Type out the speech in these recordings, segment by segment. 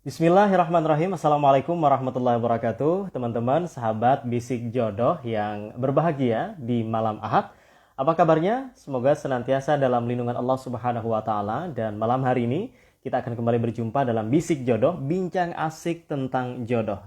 Bismillahirrahmanirrahim. Assalamualaikum warahmatullahi wabarakatuh. Teman-teman, sahabat Bisik Jodoh yang berbahagia di malam Ahad. Apa kabarnya? Semoga senantiasa dalam lindungan Allah Subhanahu wa taala dan malam hari ini kita akan kembali berjumpa dalam Bisik Jodoh, bincang asik tentang jodoh.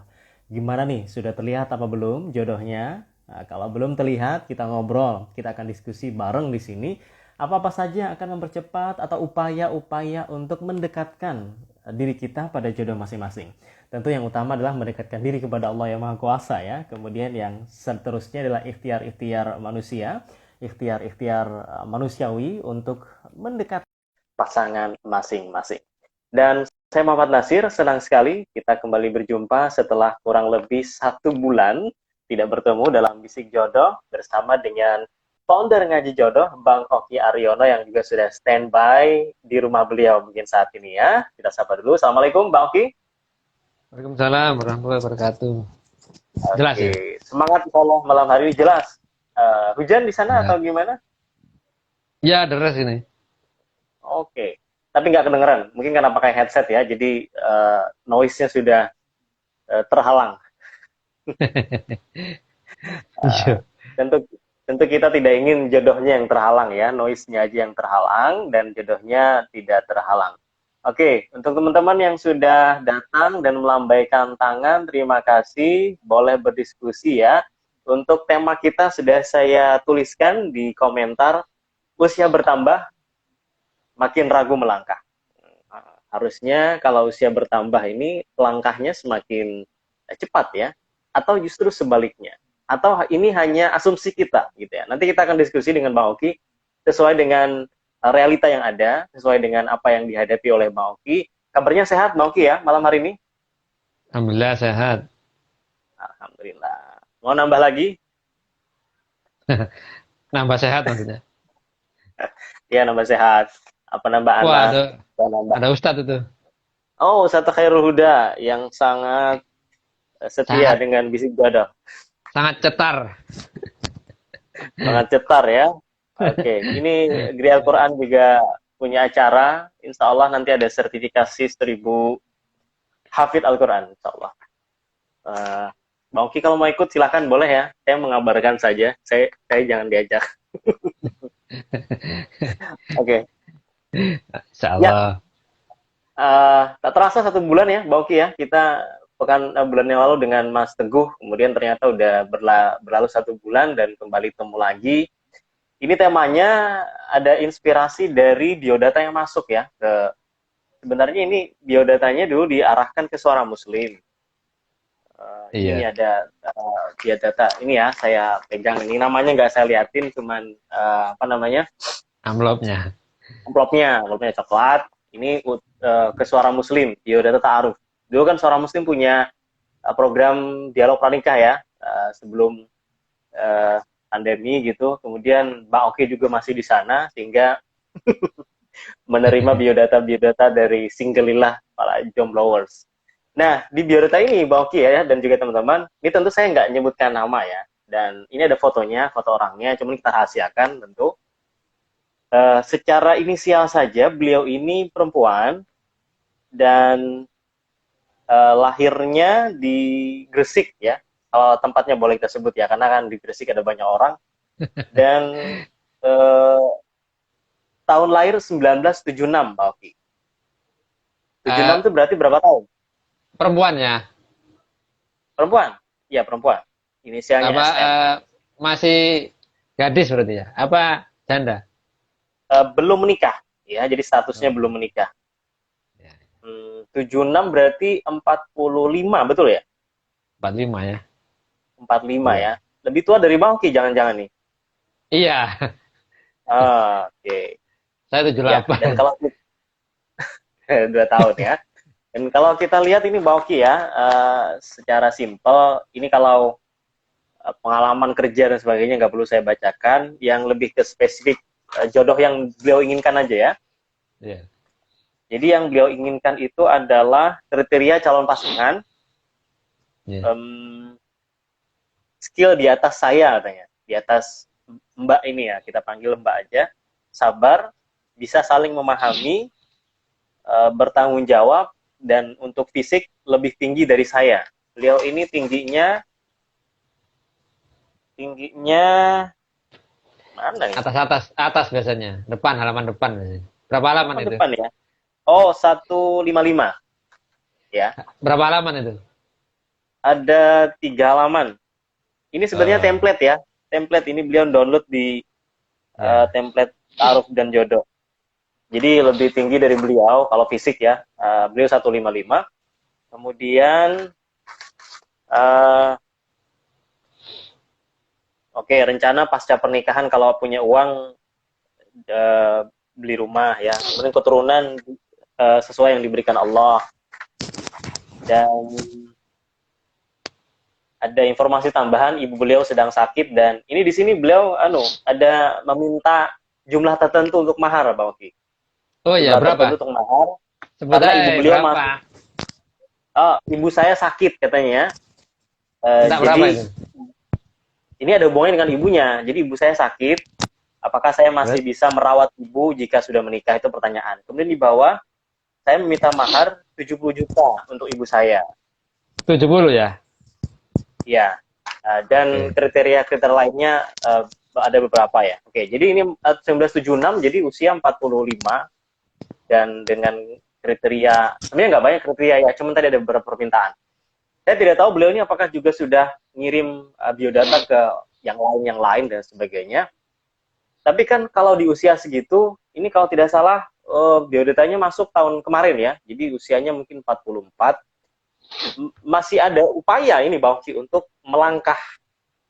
Gimana nih? Sudah terlihat apa belum jodohnya? Nah, kalau belum terlihat, kita ngobrol. Kita akan diskusi bareng di sini. Apa-apa saja yang akan mempercepat atau upaya-upaya untuk mendekatkan diri kita pada jodoh masing-masing. Tentu yang utama adalah mendekatkan diri kepada Allah yang Maha Kuasa ya. Kemudian yang seterusnya adalah ikhtiar-ikhtiar manusia, ikhtiar-ikhtiar manusiawi untuk mendekat pasangan masing-masing. Dan saya Muhammad Nasir, senang sekali kita kembali berjumpa setelah kurang lebih 1 bulan tidak bertemu dalam Bisik Jodoh bersama dengan founder Ngaji Jodoh, Bang Oki Aryono yang juga sudah standby di rumah beliau mungkin saat ini ya. Kita sapa dulu. Assalamualaikum Bang Oki. Waalaikumsalam warahmatullahi wabarakatuh. Jelas ya? Oke, semangat kalau malam hari ini jelas. Hujan di sana Ya, atau gimana? ya deres ini. Oke, tapi nggak kedengeran. Mungkin karena pakai headset ya, jadi noise-nya sudah terhalang. Uh, Iya. tentu tentu kita tidak ingin jodohnya yang terhalang ya, noise-nya aja yang terhalang dan jodohnya tidak terhalang. Oke, untuk teman-teman yang sudah datang dan melambaikan tangan, terima kasih. Boleh berdiskusi ya. Untuk tema kita sudah saya tuliskan di komentar, usia bertambah, makin ragu melangkah. Harusnya kalau usia bertambah ini langkahnya semakin cepat ya, atau justru sebaliknya, atau ini hanya asumsi kita gitu ya. Nanti kita akan diskusi dengan Bang Oki sesuai dengan realita yang ada, sesuai dengan apa yang dihadapi oleh Bang Oki. Kabarnya sehat Bang Oki ya malam hari ini? Alhamdulillah sehat. Alhamdulillah. Mau nambah lagi? Nambah sehat maksudnya. Ya nambah sehat. Apa nambah Wah, anak? ada Apa nambah? ada Ustadz itu. Oh, Ustaz Khairul Huda yang sangat setia Sangat dengan bisik jodoh. sangat cetar. Sangat cetar ya. Oke, ini Gri Al-Quran juga punya acara. Insya Allah nanti ada sertifikasi 1000 hafid Al-Quran. Insya Allah. Uh, Bang Oki kalau mau ikut silakan boleh ya. Saya mengabarkan saja. Saya jangan diajak. Oke. Ya, Insyaallah. tak terasa 1 bulan ya, Bang Oki ya. Kita bulan yang lalu dengan Mas Teguh. Kemudian ternyata udah berlalu 1 bulan dan kembali temu lagi. Ini temanya ada inspirasi dari biodata yang masuk ya. Sebenarnya ini biodatanya dulu diarahkan ke Suara Muslim. Ini Iya. ada biodata ini ya, saya pegang ini namanya nggak saya liatin, cuman apa namanya Amplopnya. amplopnya coklat. Ini ke Suara Muslim, biodata ta'aruf. Dulu kan Suara Muslim punya program dialog pranikah ya, sebelum pandemi gitu. Kemudian Mbak Oki juga masih di sana sehingga menerima biodata-biodata dari singlelillah para jomblowers. Nah, di biodata ini Mbak Oki ya dan juga teman-teman, ini tentu saya nggak nyebutkan nama ya. Dan ini ada fotonya, foto orangnya, cuman kita rahasiakan tentu. Secara inisial saja, beliau ini perempuan dan lahirnya di Gresik ya. Kalau tempatnya boleh kita sebut ya, karena kan di Gresik ada banyak orang. Dan eh, tahun lahir 1976, Pak Oki. 76 Eh, itu berarti berapa tahun? perempuannya Perempuan? Iya, perempuan. Inisialnya apa SM. masih gadis berarti ya? Apa janda? Belum menikah, ya. Jadi statusnya Oh, belum menikah. ya. 76 berarti 45, betul ya? 45 ya. 45 Iya. ya. Lebih tua dari Bang Oki, jangan-jangan nih. Iya, Oke. Okay. saya tujuh Ya, dan delapan. kalau 2 tahun ya. Dan kalau kita lihat ini Bang Oki ya, secara simpel, ini kalau pengalaman kerja dan sebagainya nggak perlu saya bacakan, yang lebih ke spesifik jodoh yang beliau inginkan aja ya. Iya. Jadi yang beliau inginkan itu adalah kriteria calon pasangan, Iya. um, skill di atas saya katanya, di atas Mbak ini ya, kita panggil Mbak aja, sabar, bisa saling memahami, bertanggung jawab, dan untuk fisik lebih tinggi dari saya. Beliau ini tingginya mana nih? Atas biasanya. Halaman depan biasanya. Berapa halaman Halaman itu? depan ya. Oh, 155 ya. Berapa halaman itu? Ada 3 halaman. Ini sebenarnya Oh, template ya. Template ini beliau download di ya. template Ta'aruf dan Jodoh. Jadi lebih tinggi dari beliau kalau fisik ya. Beliau 155. Kemudian oke, rencana pasca pernikahan kalau punya uang beli rumah ya. Kemudian keturunan sesuai yang diberikan Allah. Dan ada informasi tambahan, ibu beliau sedang sakit dan ini di sini beliau ada meminta jumlah tertentu untuk mahar, Bang Oki. Oh ya, Jumlah tertentu berapa? untuk mahar Sebut karena ibu aja beliau berapa? masuk. Ibu saya sakit katanya. Minta berapa Jadi itu? ini ada hubungannya dengan ibunya. Jadi ibu saya sakit. Apakah saya masih Terus? bisa merawat ibu jika sudah menikah? Itu pertanyaan. Kemudian di bawah saya meminta mahar 70 juta untuk ibu saya. 70 ya? Ya. Dan Oke. kriteria-kriteria lainnya ada beberapa ya. Oke, jadi ini 1976, jadi usia 45 dan dengan kriteria, sebenarnya nggak banyak kriteria ya, cuma tadi ada beberapa permintaan. Saya tidak tahu beliau ini apakah juga sudah ngirim biodata ke yang lain dan sebagainya. Tapi kan kalau di usia segitu, ini kalau tidak salah biodatanya masuk tahun kemarin ya, jadi usianya mungkin 44. Masih ada upaya ini Bang Oki untuk melangkah.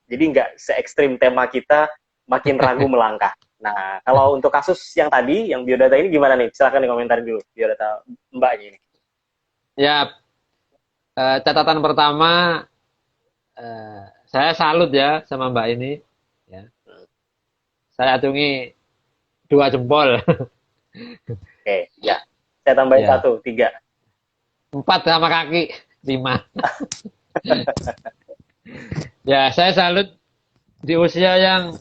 Jadi nggak se ekstrim tema kita makin ragu melangkah. Nah, kalau untuk kasus yang tadi, yang biodata ini gimana nih? Silahkan dikomentarin dulu biodata mbaknya ini. Ya, catatan pertama, saya salut ya sama Mbak ini. Ya. Saya acungi 2 jempol. Oke, ya. Saya tambahin Ya, 1, 3. 4 sama kaki, 5. Ya, saya salut di usia yang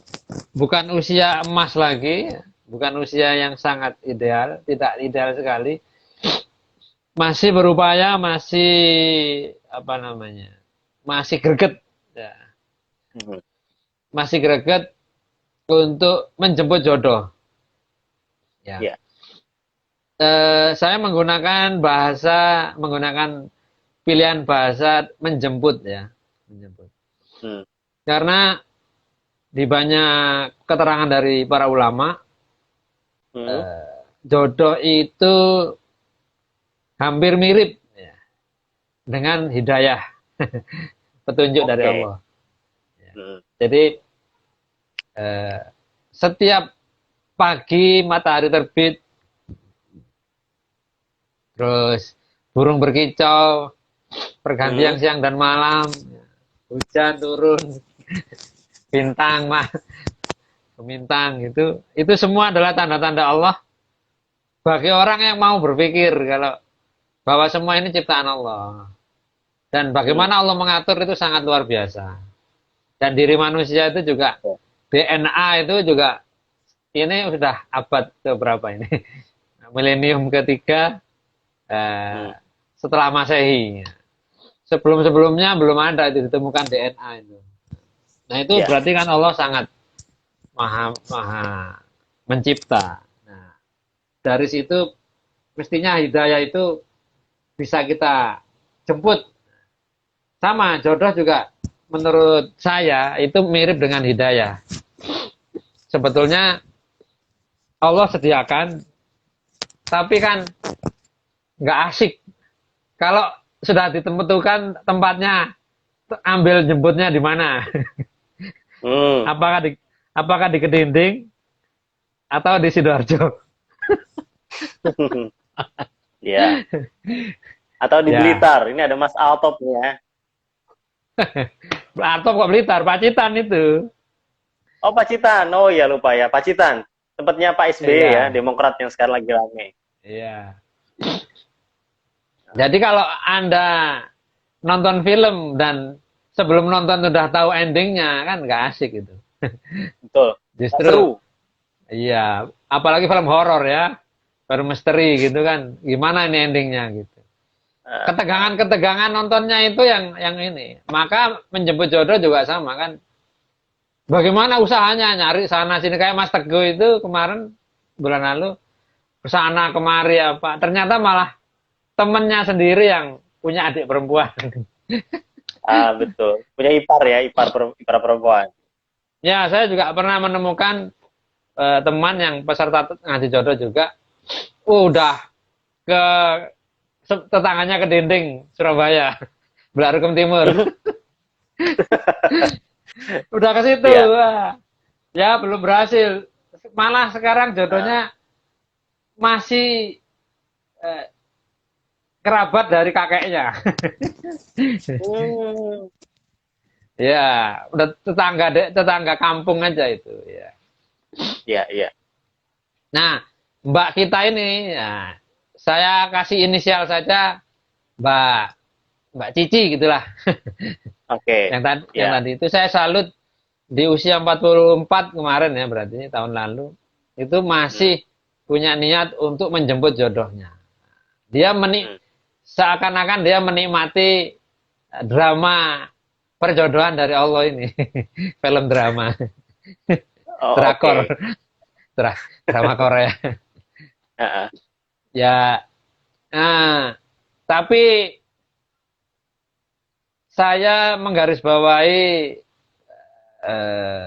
bukan usia emas lagi, bukan usia yang sangat ideal, tidak ideal sekali. Masih berupaya, masih apa namanya, masih greget, ya. Masih greget untuk menjemput jodoh. Ya. Ya. Saya menggunakan pilihan bahasa menjemput ya, menjemput. Hmm. Karena di banyak keterangan dari para ulama, Hmm. jodoh itu hampir mirip ya, dengan hidayah, petunjuk dari Oke. Allah. Hmm. Jadi setiap pagi matahari terbit, terus burung berkicau, pergantian Hmm. siang dan malam, hujan turun, bintang mah, bintang itu semua adalah tanda-tanda Allah bagi orang yang mau berpikir kalau bahwa semua ini ciptaan Allah. Dan Hmm. bagaimana Allah mengatur itu sangat luar biasa. Dan diri manusia itu juga, DNA itu juga, ini sudah abad ke berapa ini? Milenium ketiga Hmm. setelah Masehi. Sebelum-sebelumnya belum ada itu ditemukan DNA itu. Nah itu Ya. berarti kan Allah sangat maha mencipta. Nah, dari situ mestinya hidayah itu bisa kita jemput. Sama jodoh juga menurut saya itu mirip dengan hidayah. Sebetulnya Allah sediakan, tapi kan nggak asik. Kalau sudah ditentukan tempatnya, ambil jemputnya di mana? Hmm. apakah di Kedinding atau di Sidoarjo? Ya. Atau di Ya, Blitar. Ini ada Mas Altop nih ya. atau kok Blitar, Pacitan itu. Oh, Pacitan. Oh ya, lupa ya. Pacitan. Tempatnya Pak SBY ya, Iya, Demokrat yang sekarang lagi rame. iya. Jadi kalau Anda nonton film dan sebelum nonton sudah tahu endingnya, kan nggak asik itu. Betul. Nggak Justru, seru. iya, apalagi film horor ya, film misteri gitu kan, gimana ini endingnya gitu. ketegangan-ketegangan nontonnya itu yang ini. Maka menjemput jodoh juga sama kan. Bagaimana usahanya nyari sana sini kayak Mas Teguh itu kemarin bulan lalu kesana kemari apa. Ternyata malah temennya sendiri yang punya adik perempuan. Betul. Punya ipar ya, ipar perempuan. Ya, saya juga pernah menemukan teman yang peserta ngaji jodoh juga. Udah ke tetangganya ke dinding Surabaya, Belarukem Timur. Udah ke situ. Iya. Wah. Ya, belum berhasil. Malah sekarang jodohnya masih eh, kerabat dari kakeknya. Hmm. Ya, udah tetangga kampung aja itu, ya. Iya, iya. Nah, Mbak kita ini, ya, saya kasih inisial saja Mbak Mbak Cici gitulah. Oke. Yang Ya. tadi itu saya salut di usia 44 kemarin ya berarti tahun lalu itu Hmm. masih punya niat untuk menjemput jodohnya. Dia Hmm. seakan-akan dia menikmati drama perjodohan dari Allah ini. Film drama, Oh, drakor, oke. drama Korea. Heeh. Ya, nah, tapi saya menggarisbawahi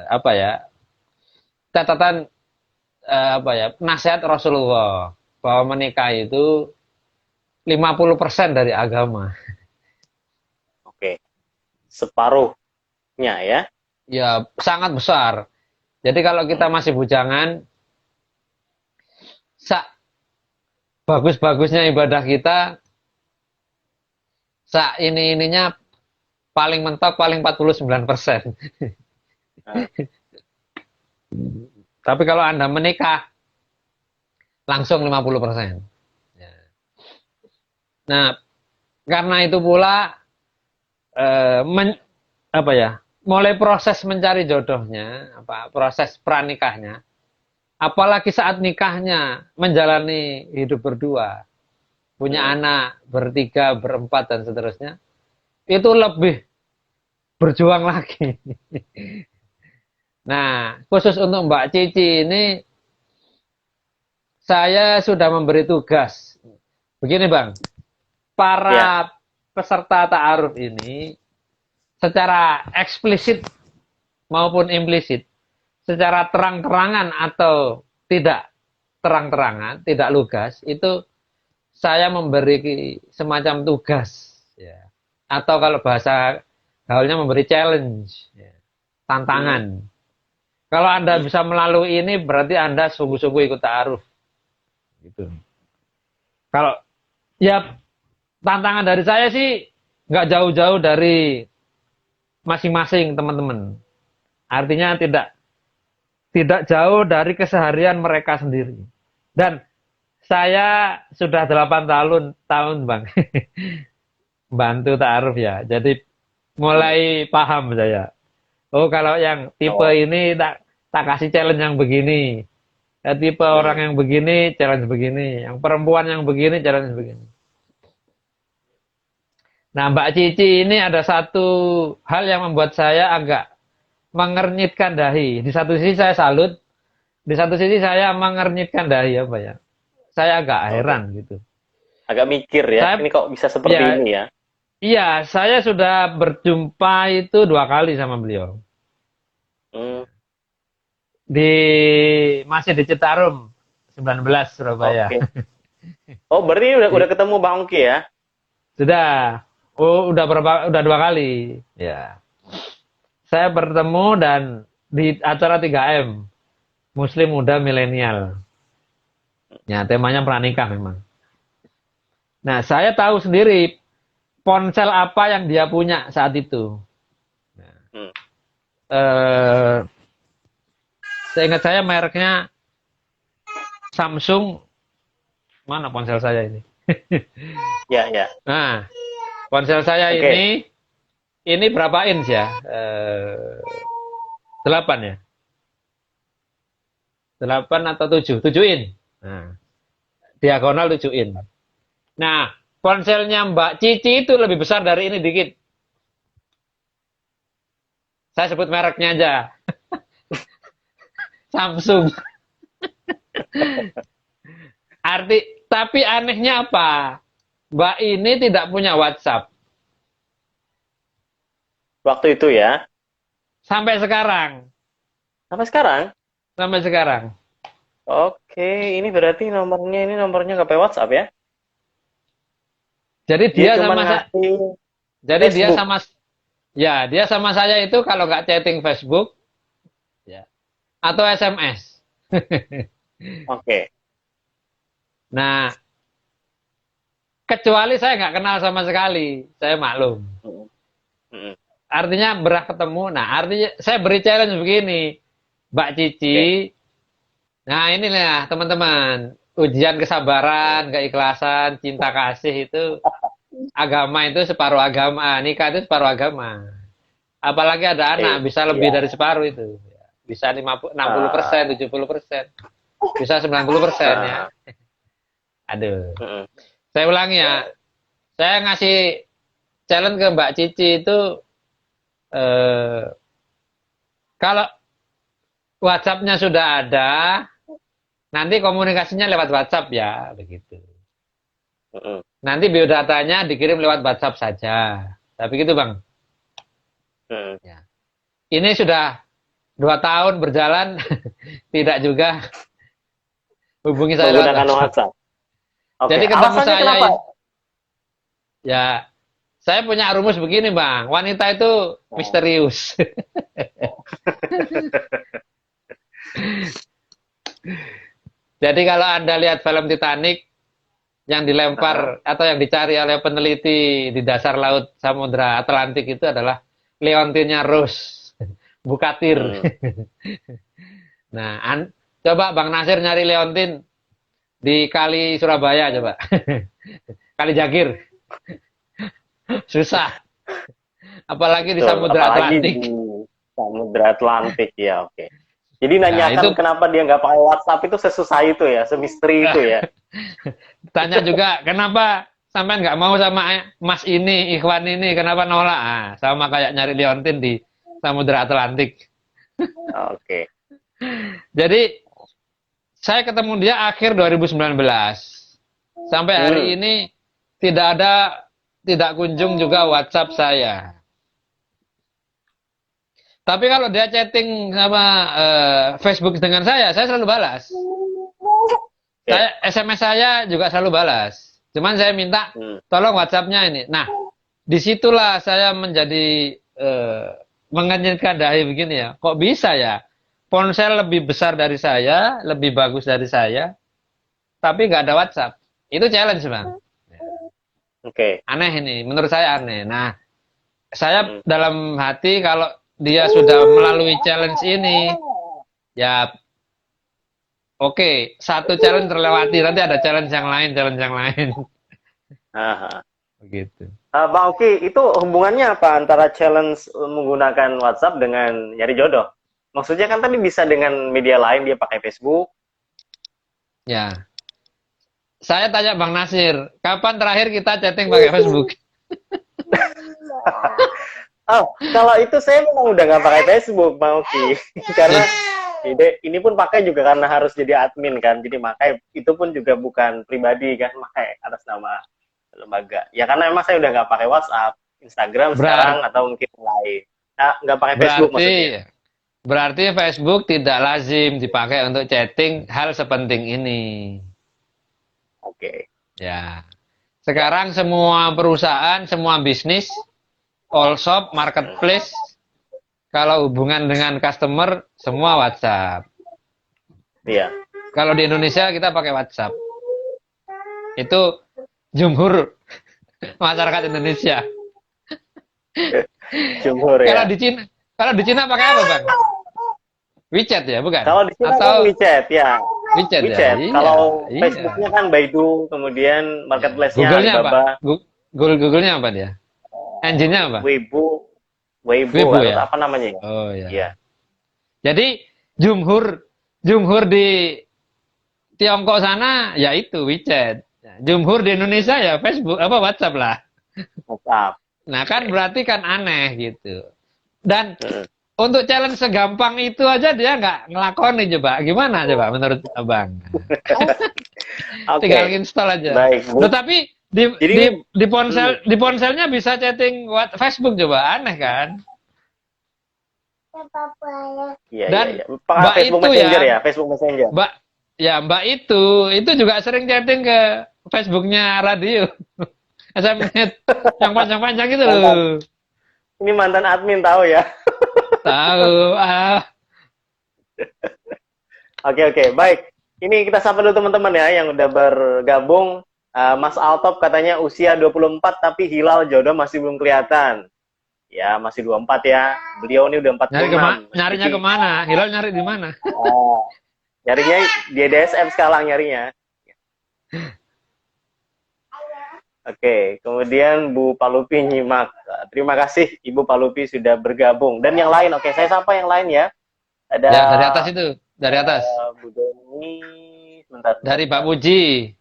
apa ya catatan apa ya nasihat Rasulullah bahwa menikah itu 50% dari agama. Oke. Separuhnya ya. Ya, sangat besar. Jadi kalau kita Hmm. masih bujangan, bagus-bagusnya ibadah kita, ininya paling mentok paling 49%. Nah, Tapi kalau Anda menikah, langsung 50%. Ya. Nah, karena itu pula, eh, men, apa ya, mulai proses mencari jodohnya, proses pranikahnya, apalagi saat nikahnya menjalani hidup berdua, punya hmm. anak bertiga, berempat dan seterusnya, itu lebih berjuang lagi. Nah, khusus untuk Mbak Cici ini, saya sudah memberi tugas. Begini Bang, Ya. para peserta ta'aruf ini secara eksplisit maupun implisit, secara terang-terangan atau tidak terang-terangan, tidak lugas, itu saya memberi semacam tugas, ya. Atau kalau bahasa gaulnya memberi challenge, ya. Hmm. Tantangan. Kalau Anda Hmm. bisa melalui ini, berarti Anda sungguh-sungguh ikut ta'aruf. Gitu. Kalau ya tantangan dari saya sih nggak jauh-jauh dari masing-masing teman-teman. Artinya tidak tidak jauh dari keseharian mereka sendiri. Dan saya sudah 8 tahun Bang bantu ta'aruf ya. Jadi Hmm. mulai paham saya. Oh kalau yang tipe Oh. ini tak tak kasih challenge yang begini. Ya, tipe orang Hmm. yang begini challenge begini. Yang perempuan yang begini challenge begini. Nah Mbak Cici ini ada satu hal yang membuat saya agak mengernyitkan dahi. Di satu sisi saya salut, di satu sisi saya mengernyitkan dahi apa ya. Saya agak heran Oke. gitu. Agak mikir ya. Saya Ini kok bisa seperti ya ini ya? iya, saya sudah berjumpa itu 2 kali sama beliau. Hmm. Di masih di Citarum 19 Surabaya. Oke. Oh, berarti udah Di, ketemu Bang Ongki ya? sudah. Oh, udah 2 kali. Ya. Saya bertemu dan di acara 3M Muslim Muda Milenial. Ya, temanya pranikah memang. Nah, saya tahu sendiri ponsel apa yang dia punya saat itu. Nah, Hmm. eh, seingat saya mereknya Samsung. Mana ponsel saya ini? Ya, ya. Nah, ponsel saya Oke. ini berapa inch ya? 8 ya? 8 atau 7? 7 inch. Nah, diagonal 7 inch. Nah, ponselnya Mbak Cici itu lebih besar dari ini dikit. Saya sebut mereknya aja. Samsung. Tapi anehnya apa? Mbak ini tidak punya WhatsApp. Waktu itu ya. Sampai sekarang. Sampai sekarang? Sampai sekarang. Oke, ini berarti nomornya nggak pakai WhatsApp ya? Jadi dia cuma sama saya. ngasih Jadi Facebook. dia sama saya itu kalau nggak chatting Facebook, ya, atau SMS. Oke. Nah, kecuali saya nggak kenal sama sekali, saya maklum. Mm, mm, Artinya berah ketemu. Nah, artinya saya beri challenge begini, Mbak Cici. Oke. Nah, inilah teman-teman, ujian kesabaran, keikhlasan, cinta kasih itu, agama itu separuh agama, nikah itu separuh agama. Apalagi ada anak bisa lebih Iya. dari separuh itu. Bisa 60%, Ah, 70%, bisa 90% ya. ah, Aduh. mm, Saya ulangi ya. Saya ngasih challenge ke Mbak Cici itu eh, kalau WhatsApp-nya sudah ada, nanti komunikasinya lewat WhatsApp ya, begitu. mm, Nanti biodatanya dikirim lewat WhatsApp saja. Tapi gitu Bang. mm. Ya. Ini sudah 2 tahun berjalan, tidak juga hubungi saya lewat Menggunakan WhatsApp. WhatsApp. Oke. Jadi ketemu Alasannya saya, kenapa? ya saya punya rumus begini Bang. Wanita itu Oh, misterius. Jadi kalau Anda lihat film Titanic, yang ah, dilempar atau yang dicari oleh peneliti di dasar laut Samudra Atlantik itu adalah Leontinnya Rose, Bukatir. mm. Nah, coba Bang Nasir nyari Leontin di Kali Surabaya coba. Kali Jagir. Susah. Apalagi di Betul. Samudra Apalagi di Atlantik. Samudra Atlantik ya. Oke. Jadi Nah, itu nanyakan kenapa dia nggak pakai WhatsApp itu sesusah itu ya, semisteri itu ya. tanya juga kenapa sampai nggak mau sama Mas ini, Ikhwan ini, kenapa nolak? Ah, sama kayak nyari Leontin di Samudra Atlantik. Oke. Jadi saya ketemu dia akhir 2019. Sampai hari Hmm. ini tidak kunjung juga WhatsApp saya. Tapi kalau dia chatting sama Facebook dengan saya selalu balas. Oke. SMS saya juga selalu balas. Cuman saya minta Hmm. tolong WhatsApp-nya ini. Nah, disitulah saya menjadi mengenyitkan dahi begini ya. Kok bisa ya? Ponsel lebih besar dari saya, lebih bagus dari saya, tapi nggak ada WhatsApp. Itu challenge, Bang. Oke. Aneh ini, menurut saya aneh. Nah, saya Hmm. dalam hati kalau dia sudah melalui challenge ini, ya oke, satu challenge terlewati, nanti ada challenge yang lain. Aha. Begitu. Bang Oki, itu hubungannya apa antara challenge menggunakan WhatsApp dengan nyari jodoh? Maksudnya kan tadi bisa dengan media lain, dia pakai Facebook. Ya, saya tanya Bang Nasir, kapan terakhir kita chatting pakai Facebook? Oh, kalau itu saya memang udah nggak pakai Facebook, Bang Oki. Karena ini pun pakai juga karena harus jadi admin kan. Jadi makanya itu pun juga bukan pribadi kan, pakai atas nama lembaga. Ya karena memang saya udah nggak pakai WhatsApp, Instagram sekarang Berarti, atau mungkin lain. Nah, nggak pakai Facebook berarti, maksudnya. berarti Facebook tidak lazim dipakai untuk chatting hal sepenting ini. Oke. Ya, Ya. sekarang semua perusahaan, semua bisnis, all shop, marketplace, kalau hubungan dengan customer, semua WhatsApp. Iya. Kalau di Indonesia kita pakai WhatsApp. Itu jumhur masyarakat Indonesia. Jumhur Kalau ya. di Cina, kalau di Cina pakai apa, Bang? WeChat ya, bukan? Kalau di China kan Atau WeChat ya. WeChat ya? WeChat. Iya, Kalau iya. Facebooknya kan Baidu, kemudian Iya. marketplace-nya Google-nya apa? Alibaba, Google-nya apa dia? Engine-nya apa? Weibo, Weibo Weibo atau ya? apa namanya ya? Oh Iya. ya. Jadi jumhur jumhur di Tiongkok sana yaitu WeChat. Nah, Jumhur di Indonesia ya Facebook apa WhatsApp lah. WhatsApp. Nah kan berarti kan aneh gitu. Dan untuk challenge segampang itu aja dia nggak ngelakoni coba. Gimana coba menurut abang? Oke. Tinggal install aja. Baik, Bu. Loh, tapi Jadi di ponselnya bisa chatting Facebook coba, aneh kan? Iya, Dan iya, iya. Mbak Facebook itu Messenger ya, ya, Facebook Messenger. Mbak itu juga sering chatting ke Facebooknya radio. SMS yang panjang-panjang gitu loh. Ini mantan admin tahu ya. Tahu. Oke, oke, baik. Ini kita sapa dulu teman-teman ya yang udah bergabung. Mas Altop katanya usia 24 tapi hilal jodoh masih belum kelihatan. Ya, masih 24 ya. Beliau ini udah 46. Nyarinya kemana? Hilal nyari di mana? Nyarinya di DSM sekarang nyarinya. Oke, kemudian Bu Palupi nyimak. Terima kasih Ibu Palupi sudah bergabung. Dan yang lain, oke, saya sapa yang lain ya. Ada Ya, dari atas itu, dari atas. Bu Doni, sebentar. Dari Pak Puji.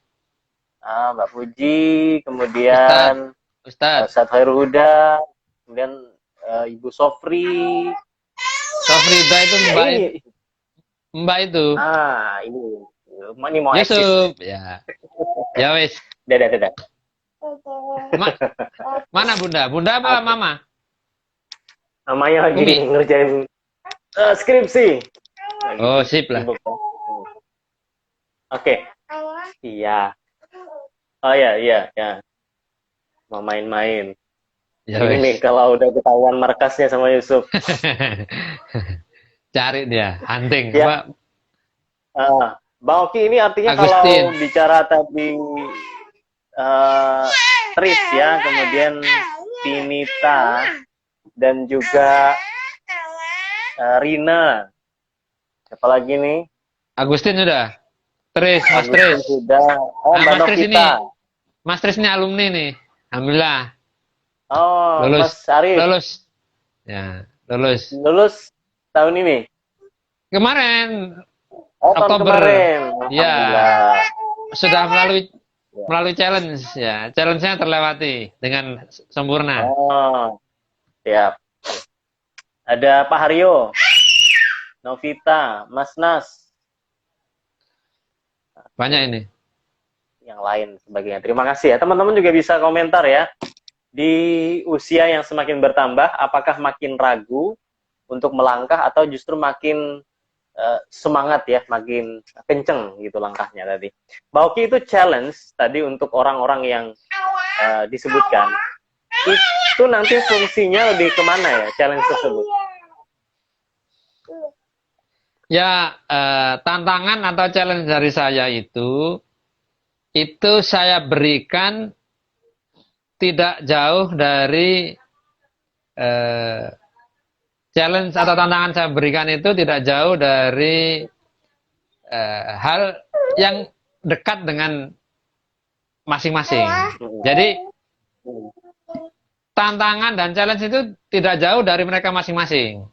Mbak Puji, kemudian Ustadz. Ustadz Khairul Huda, kemudian Ibu Sofri. Sofrida itu Mbak ini. Mbak itu. Ini mau eksis. Yusuf, ya. Ya wis. Dadah. Mana Bunda? Bunda apa Mama? Namanya lagi Umi. ngerjain skripsi. Oh, sip lah. Oke. Iya. Oh ya. Mau main-main. Ya Ini nih kalau udah ketahuan markasnya sama Yusuf. Cari dia, hunting. Ya. Bang Oki, ini artinya Agustin. kalau bicara tadi Tris ya, kemudian Tinita dan juga Rina. Siapa lagi nih? Agustin sudah. Tris, Mas Tris. Sudah. Mbak Mas Tris ini. Novita. Mas Tris ini alumni nih. Alhamdulillah. Mas Arif. Lulus. Ya, lulus. Lulus tahun ini. Kemarin. Tahun Oktober. kemarin. Ya. Alhamdulillah. Sudah melalui challenge ya. Challenge-nya terlewati dengan sempurna. Siap. Ada Pak Haryo, Novita, Mas Nas. Banyak ini. Yang lain sebagainya. Terima kasih ya. Teman-teman juga bisa komentar ya. Di usia yang semakin bertambah, apakah makin ragu untuk melangkah atau justru makin semangat ya, makin kenceng gitu langkahnya tadi. Mbak Oki, itu challenge tadi untuk orang-orang yang disebutkan. Itu nanti fungsinya lebih kemana ya challenge tersebut? Ya, tantangan atau challenge dari saya itu saya berikan tidak jauh dari challenge atau tantangan saya berikan itu tidak jauh dari hal yang dekat dengan masing-masing. Jadi tantangan dan challenge itu tidak jauh dari mereka masing-masing.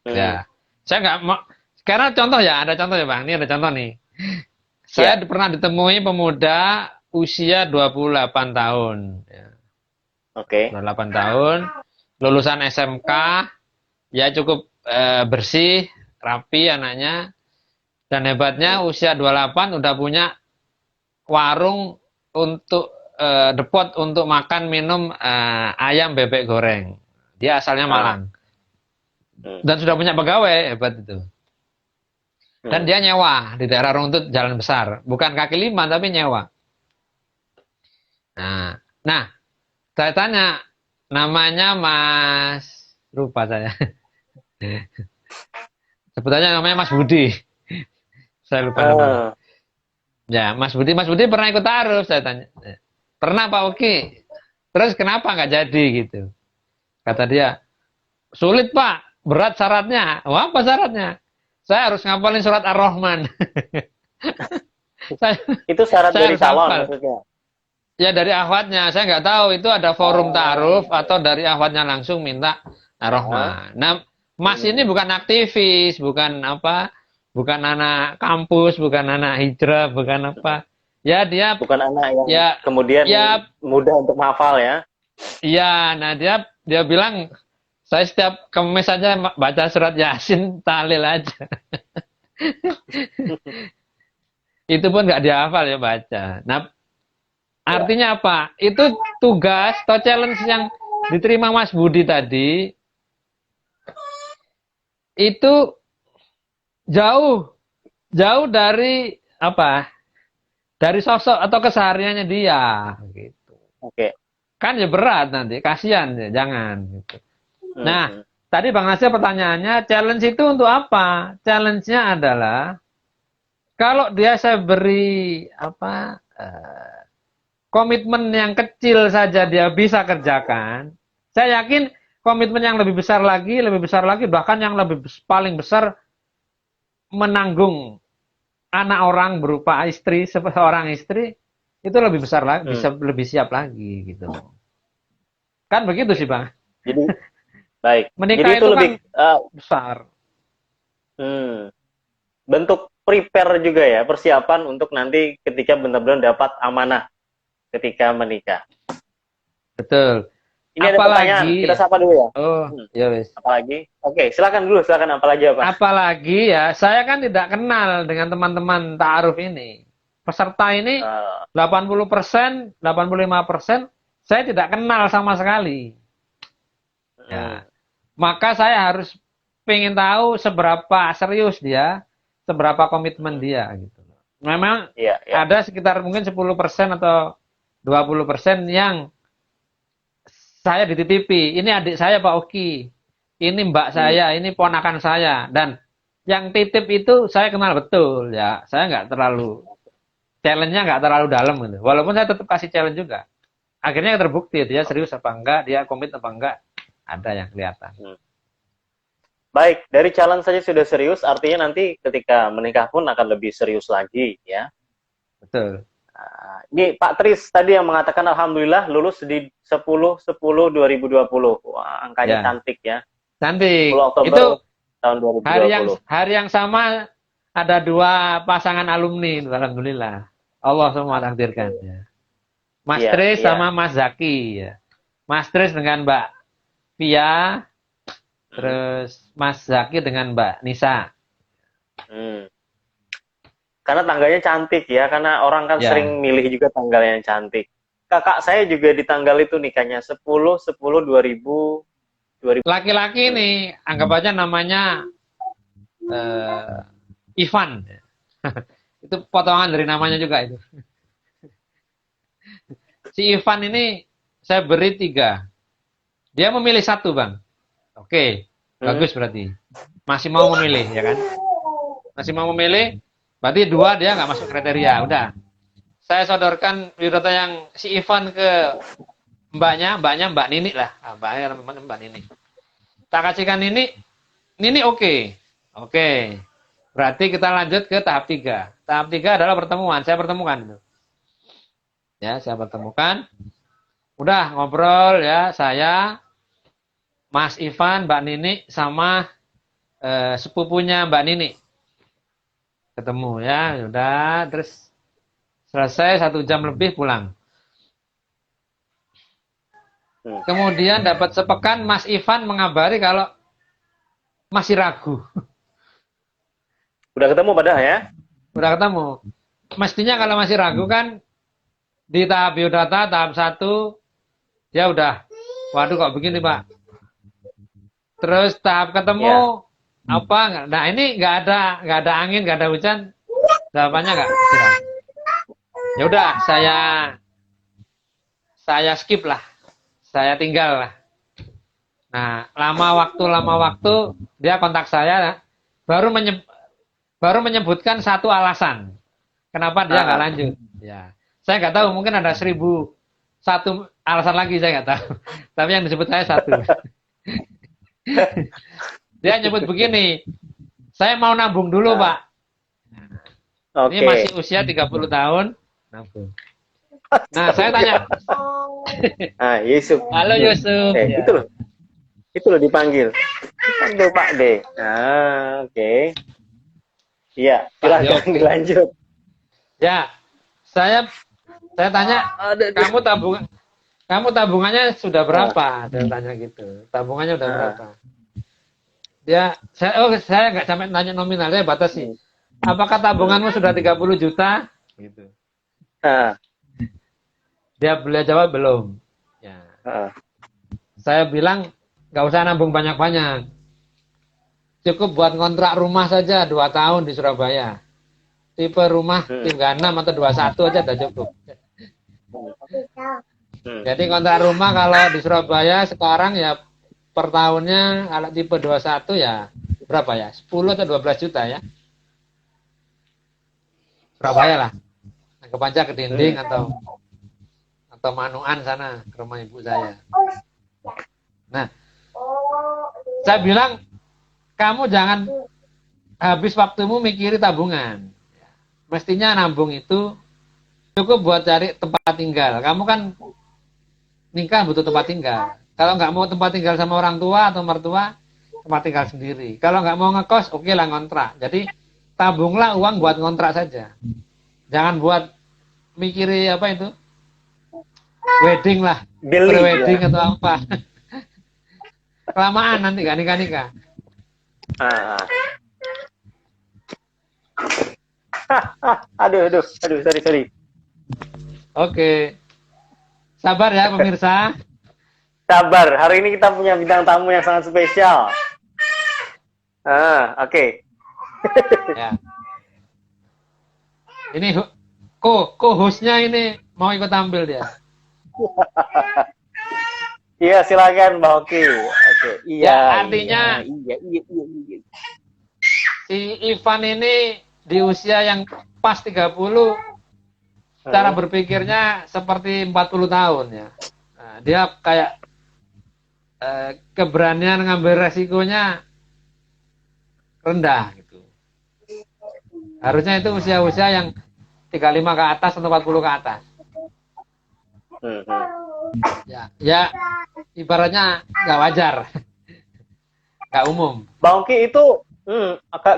Ya, saya nggak mau. Karena contoh ya, ada contoh ya Bang. Ini ada contoh nih. Saya pernah ditemui pemuda usia 28 tahun. Ya. Oke. 28 tahun, lulusan SMK, ya cukup bersih, rapi anaknya. Dan hebatnya usia 28 udah punya warung untuk depot untuk makan minum ayam bebek goreng. Dia asalnya Malang. Dan sudah punya pegawai, hebat itu. Dan dia nyewa di daerah Runtut Jalan Besar, bukan kaki lima tapi nyewa. Nah, saya tanya, namanya Mas, lupa saya. Sebutannya namanya Mas Budi. Saya lupa namanya. Ya, Mas Budi pernah ikut taruh, saya tanya. Pernah Pak Oki. Terus kenapa nggak jadi gitu? Kata dia, sulit Pak, berat syaratnya. Wah, apa syaratnya? Saya harus ngapalin surat Ar-Rahman. Itu syarat dari calon maksudnya? Ya dari akhwatnya. Saya nggak tahu itu ada forum ta'aruf atau dari akhwatnya langsung minta Ar-Rahman. Nah, Mas ini bukan aktivis, bukan apa, bukan anak kampus, bukan anak hijrah, bukan apa. Ya dia Bukan anak yang ya kemudian ya mudah untuk menghafal ya. iya. Nah dia bilang saya setiap kemis aja baca surat Yasin tahlil aja. Itu pun nggak dihafal ya baca. Nah Ya. artinya apa? Itu tugas atau challenge yang diterima Mas Budi tadi itu jauh jauh dari apa? Dari sosok atau kesehariannya dia gitu. Oke. Kan ya berat nanti, kasihan ya, jangan gitu. Nah, Mhm. tadi Bang Nasir pertanyaannya, challenge itu untuk apa? Challenge-nya adalah kalau dia saya beri apa komitmen yang kecil saja dia bisa kerjakan, saya yakin komitmen yang lebih besar lagi, bahkan yang paling besar menanggung anak orang berupa istri, seorang istri itu lebih besar lagi, bisa lebih siap lagi gitu. Kan begitu sih Bang. Jadi baik. Jadi Menikah itu itu lebih kan besar. hmm, bentuk prepare juga ya, persiapan untuk nanti ketika benar-benar dapat amanah ketika menikah. Betul. Ini ada pertanyaan, kita Apalagi, sapa dulu ya. oh, Hmm, ya wis. apalagi? Oke, silakan dulu, silakan apalagi apa? Apalagi ya, saya kan tidak kenal dengan teman-teman ta'aruf ini. Peserta ini Eh, 80%, 85% saya tidak kenal sama sekali. hmm, Ya, maka saya harus pengen tahu seberapa serius dia, seberapa komitmen dia gitu. Memang iya, iya. ada sekitar mungkin 10% atau 20% yang saya dititipi. Ini adik saya Pak Oki. Ini mbak saya, ini ponakan saya. Dan yang titip itu saya kenal betul ya. Saya nggak terlalu challenge-nya nggak terlalu dalam gitu. Walaupun saya tetap kasih challenge juga. Akhirnya terbukti dia serius apa enggak, dia komit apa enggak, ada yang kelihatan. Baik, dari challenge saja sudah serius, artinya nanti ketika menikah pun akan lebih serius lagi ya. Betul. Nah, ini Pak Tris tadi yang mengatakan Alhamdulillah lulus di 10/10/2020. Wah, angkanya Ya. cantik ya. 10 Cantik. Oktober Itu tahun 2020. hari yang sama ada dua pasangan alumni, alhamdulillah. Allah semua takdirkan ya. Mas Iya, Tris iya. sama Mas Zaki ya. Mas Tris dengan Mbak Pia, terus Mas Zaki dengan Mbak Nisa. Hmm. Karena tangganya cantik ya, karena orang kan Ya. sering milih juga tanggal yang cantik. Kakak saya juga di tanggal itu nikahnya 10/10/2000. Laki-laki ini anggap aja namanya Ivan. Itu potongan dari namanya juga itu. Si Ivan ini saya beri 3. Dia memilih 1 Bang. Oke, bagus berarti. Masih mau memilih ya kan? Masih mau memilih, berarti 2 dia nggak masuk kriteria. Udah. Saya sodorkan biodata yang si Ivan ke mbaknya Mbak Nini lah. Mbaknya Mbak Nini. Tak kasihkan Nini oke. Oke. Berarti kita lanjut ke tahap 3. Tahap 3 adalah pertemuan. Saya pertemukan. Ya, saya pertemukan. Udah ngobrol ya, saya, Mas Ivan, Mbak Nini, sama sepupunya Mbak Nini. Ketemu ya, udah. Terus selesai 1 jam lebih pulang. Kemudian dapat sepekan Mas Ivan mengabari kalau masih ragu. Udah ketemu padahal ya? Udah ketemu. Mestinya kalau masih ragu kan di tahap biodata tahap 1 dia udah, waduh kok begini Pak. Terus tahap ketemu apa? Nah ini nggak ada angin, nggak ada hujan, jawabannya nggak cerah. Ya udah saya skip lah, saya tinggal lah. Nah lama waktu dia kontak saya, baru menyebutkan 1 alasan kenapa dia nggak lanjut. Ya, saya nggak tahu, mungkin ada 1001 alasan lagi saya nggak tahu. Tapi yang disebut saya 1. Dia nyebut begini, saya mau nabung dulu Pak. Ini masih usia 30 tahun, nabung. Nah saya tanya, Yusuf. halo Yusuf. Ya. Itu loh dipanggil. Dipanggil Pak D. Oke. Iya, silahkan dilanjut. Ya, Saya tanya, kamu tabungannya sudah berapa? Saya tanya gitu. Tabungannya udah berapa? Saya nggak sampai nanya nominal, saya batasi. Apakah tabunganmu sudah 30 juta? Gitu. Beliau jawab belum. Ya. Saya bilang nggak usah nabung banyak-banyak. Cukup buat kontrak rumah saja 2 tahun di Surabaya. Tipe rumah 36 atau 21 aja udah cukup. Jadi kontrak rumah kalau di Surabaya sekarang ya per tahunnya kalau tipe 21 ya berapa ya? 10 atau 12 juta ya. Surabaya lah. Anggap aja ke dinding atau Manuan sana ke rumah ibu saya. Nah, saya bilang kamu jangan habis waktumu mikiri tabungan. Mestinya nabung itu cukup buat cari tempat tinggal. Kamu kan nikah butuh tempat tinggal. Kalau nggak mau tempat tinggal sama orang tua atau mertua, tempat tinggal sendiri. Kalau nggak mau ngekos, oke lah ngontrak. Jadi tabunglah uang buat ngontrak saja. Jangan buat mikiri apa itu, wedding lah, pre-wedding ya, atau apa. Kelamaan nanti gak nikah-nikah. Aduh, sorry. Oke. Sabar ya pemirsa. Sabar, hari ini kita punya bintang tamu yang sangat spesial. Oke. Ya. Ini co-hostnya ini mau ikut tampil dia. Iya, silakan Mbak Oki. Oke. Iya. Ya, artinya iya. Si Ivan ini di usia yang pas 30, cara berpikirnya seperti 40 tahun ya. Nah, dia kayak keberanian ngambil resikonya rendah gitu. Harusnya itu usia-usia yang 35 ke atas atau 40 ke atas. Ya, ibaratnya nggak wajar, nggak umum. Bang Oki itu,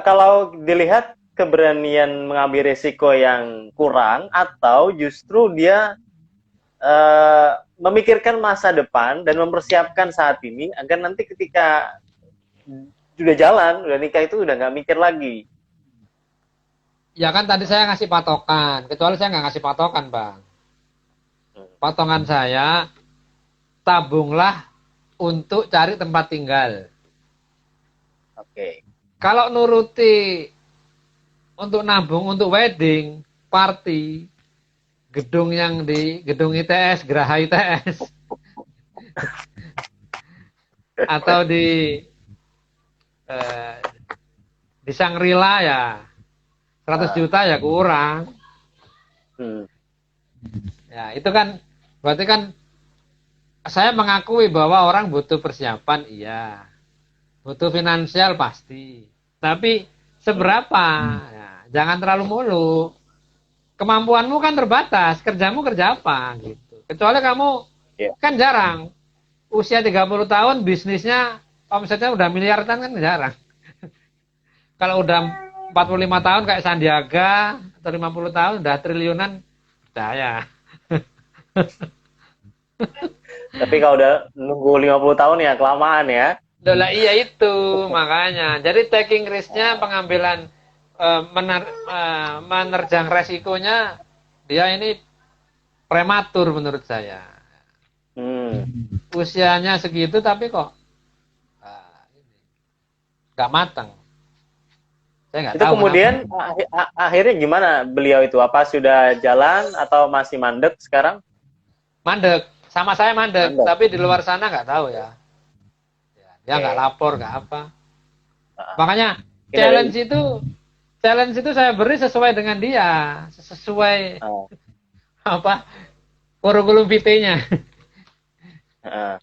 kalau dilihat keberanian mengambil risiko yang kurang atau justru dia memikirkan masa depan dan mempersiapkan saat ini agar nanti ketika udah jalan, udah nikah itu udah nggak mikir lagi. Ya kan tadi saya ngasih patokan, kecuali saya nggak ngasih patokan, Bang. Potongan saya, tabunglah untuk cari tempat tinggal. Oke. Kalau nuruti untuk nabung, untuk wedding, party, gedung yang di gedung ITS, Geraha ITS, atau di Shangri-La ya, 100 juta ya kurang. Ya, itu kan berarti kan saya mengakui bahwa orang butuh persiapan, iya. Butuh finansial pasti. Tapi seberapa? Ya, jangan terlalu mulu. Kemampuanmu kan terbatas, kerjamu kerja apa gitu. Kecuali kamu kan jarang. Usia 30 tahun bisnisnya omsetnya udah miliaran kan jarang. Kalau udah 45 tahun kayak Sandiaga atau 50 tahun udah triliunan, saya. Tapi kalau udah nunggu 50 tahun ya kelamaan ya. Lah iya itu makanya. Jadi taking risk-nya, pengambilan menerjang resikonya dia ini prematur menurut saya. Usianya segitu tapi kok nggak matang. Saya nggak tahu. Itu kemudian akhirnya gimana beliau itu? Apa sudah jalan atau masih mandek sekarang? Mandek, sama saya mandek. Tapi di luar sana nggak tahu ya. Dia nggak lapor, nggak apa. Makanya challenge itu saya beri sesuai dengan dia, sesuai apa kurikulum vitae-nya.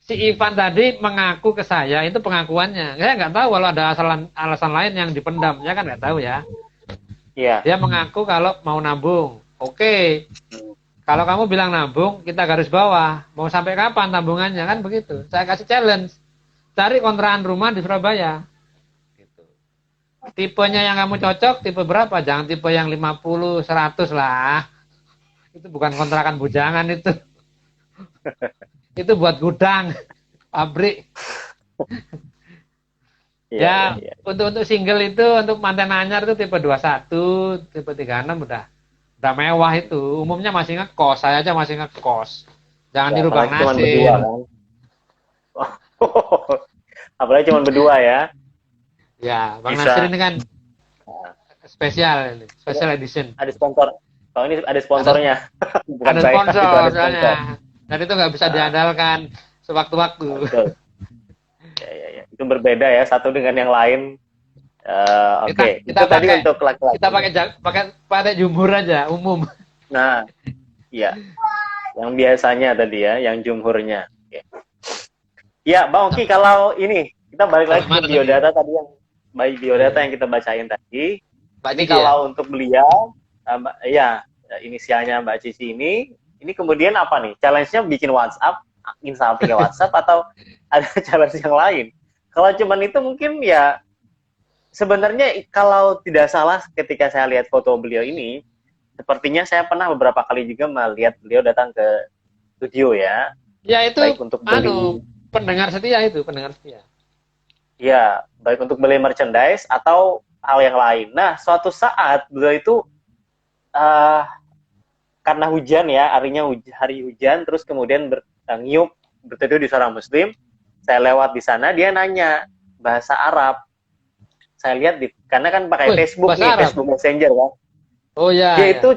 Si Ivan tadi mengaku ke saya, itu pengakuannya. Saya nggak tahu kalau ada alasan lain yang dipendam, ya kan nggak tahu ya. Iya. Dia mengaku kalau mau nabung, oke. Kalau kamu bilang nabung, kita garis bawah. Mau sampai kapan tabungannya kan begitu. Saya kasih challenge, cari kontrakan rumah di Surabaya. Gitu. Tipenya yang kamu cocok, tipe berapa? Jangan tipe yang 50, 100 lah. Itu bukan kontrakan bujangan itu. Itu buat gudang, pabrik. Iya, Ya, iya. untuk single itu, untuk mantan anyar itu tipe 21, tipe 36 udah mewah itu. Umumnya masih ngekos, saya aja masih ngekos. Jangan Ya, niru Bang apalagi cuma berdua Nasir. kan. Apalagi cuma berdua ya. Ya, Bang Nasir Bisa. ini kan Nah, spesial ini, special edition. ada sponsor. Kalau ini ada Ada sponsornya. Bukan ada saya, itu sponsor ada soalnya. sponsor. Dan itu nggak bisa Nah, diandalkan sewaktu-waktu. betul. Ya, ya, ya. Itu berbeda ya satu dengan yang lain. Kita Oke, kita itu tadi pakai untuk laki-laki. kita pakai jumhur aja umum. Nah, iya. Yang biasanya tadi ya, yang jumhurnya. Oke. Ya, Bang Oki, kalau ini kita balik lagi ke Mana tadi? biodata tadi yang biodata yang kita bacain tadi. Mbak Ini Cici ya? kalau untuk beliau, ya inisialnya Mbak Cici ini kemudian apa nih? Challenge-nya bikin WhatsApp, install pakai WhatsApp atau ada challenge yang lain? Kalau cuman itu mungkin ya sebenarnya kalau tidak salah ketika saya lihat foto beliau ini, sepertinya saya pernah beberapa kali juga melihat beliau datang ke studio ya, Ya itu baik untuk beli, pendengar setia itu, pendengar setia. ya baik untuk beli merchandise atau hal yang lain. Nah, suatu saat beliau itu uh, karena hujan ya, hari hujan, terus kemudian ngiup berteduh di seorang muslim, saya lewat di sana, dia nanya bahasa Arab. Saya lihat karena kan pakai Facebook nih, Arab. Facebook Messenger kan. Oh ya. Dia itu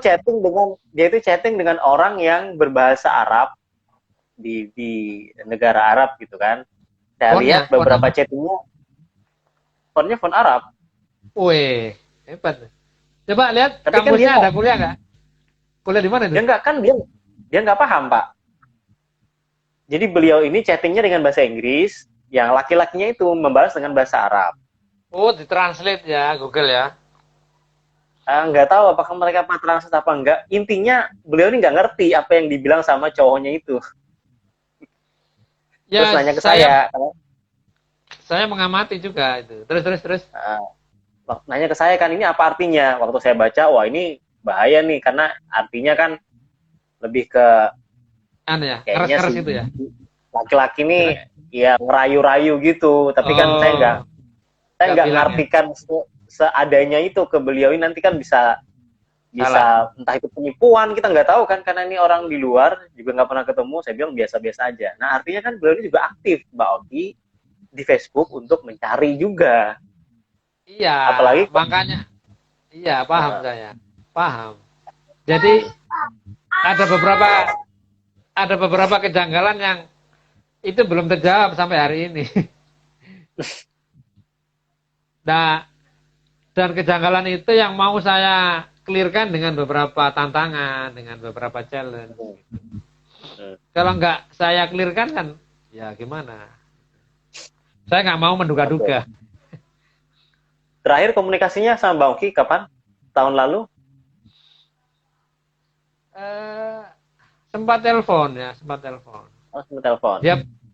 chatting dengan orang yang berbahasa Arab di negara Arab gitu kan. Saya lihat beberapa chattingnya font Arab. Wih, hebat. Coba lihat Tapi kampusnya kan ada kuliah nggak? Kuliah di mana itu? Dia nggak paham, Pak. Jadi beliau ini chattingnya dengan bahasa Inggris, yang laki-lakinya itu membalas dengan bahasa Arab. Oh, ditranslate ya, Google ya. Nggak tahu apakah mereka translate apa enggak. Intinya beliau ini nggak ngerti apa yang dibilang sama cowoknya itu. Ya, terus nanya ke saya. Saya mengamati juga itu. Terus. Nanya ke saya kan, ini apa artinya? Waktu saya baca, wah ini bahaya nih, karena artinya kan lebih ke ya, kayaknya keras itu ya. Laki-laki nih ya ngerayu-rayu gitu, tapi kan saya nggak ngartikan seadanya itu ke beliau ini, nanti kan bisa entah itu penipuan, kita nggak tahu kan, karena ini orang di luar juga nggak pernah ketemu. Saya bilang biasa-biasa aja. Nah, artinya kan beliau ini juga aktif, Mbak Oki, di Facebook untuk mencari juga. Iya, apalagi makanya iya, paham saya. Paham. Jadi ada beberapa kejanggalan yang itu belum terjawab sampai hari ini. Nah, dan kejanggalan itu yang mau saya clearkan dengan beberapa tantangan, dengan beberapa challenge. Kalau nggak saya clearkan kan, ya gimana? Saya nggak mau menduga-duga. Terakhir komunikasinya sama Bang Oki kapan? Tahun lalu? Sempat telepon ya, sempat telepon. Oh, sempat telepon.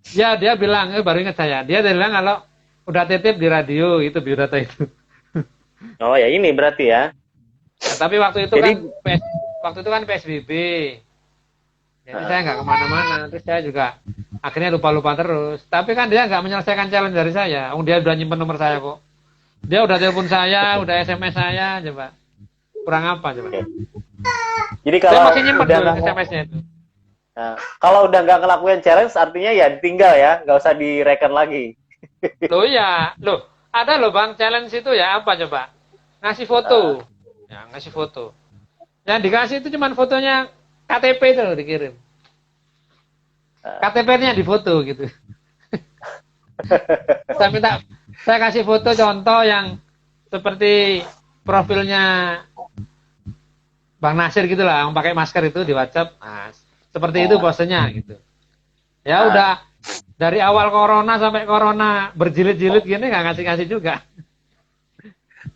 Dia bilang, baru ingat saya. Dia bilang kalau udah titip di radio itu biodata itu. Oh ya, ini berarti ya. Nah, tapi waktu itu kan PSBB. Jadi saya nggak kemana-mana. Terus saya juga akhirnya lupa-lupa terus. Tapi kan dia nggak menyelesaikan challenge dari saya. Dia udah nyimpen nomor saya kok. Dia udah telepon saya, udah SMS saya, coba. Kurang apa coba? Okay. Jadi kalau saya masih nyimpen tuh SMS-nya itu. Nah, kalau udah nggak ngelakuin challenge, artinya ya ditinggal ya, nggak usah direken lagi. Loh ya, ada loh Bang, challenge itu ya apa coba? Ngasih foto. Ya, ngasih foto. Yang dikasih itu cuma fotonya KTP itu loh dikirim. KTP-nya difoto gitu. Saya kasih foto contoh yang seperti profilnya Bang Nasir gitu lah, yang pakai masker itu di WhatsApp. Nah, seperti itu posenya gitu. Ya udah dari awal corona sampai corona berjilid-jilid gini nggak ngasih-ngasih juga.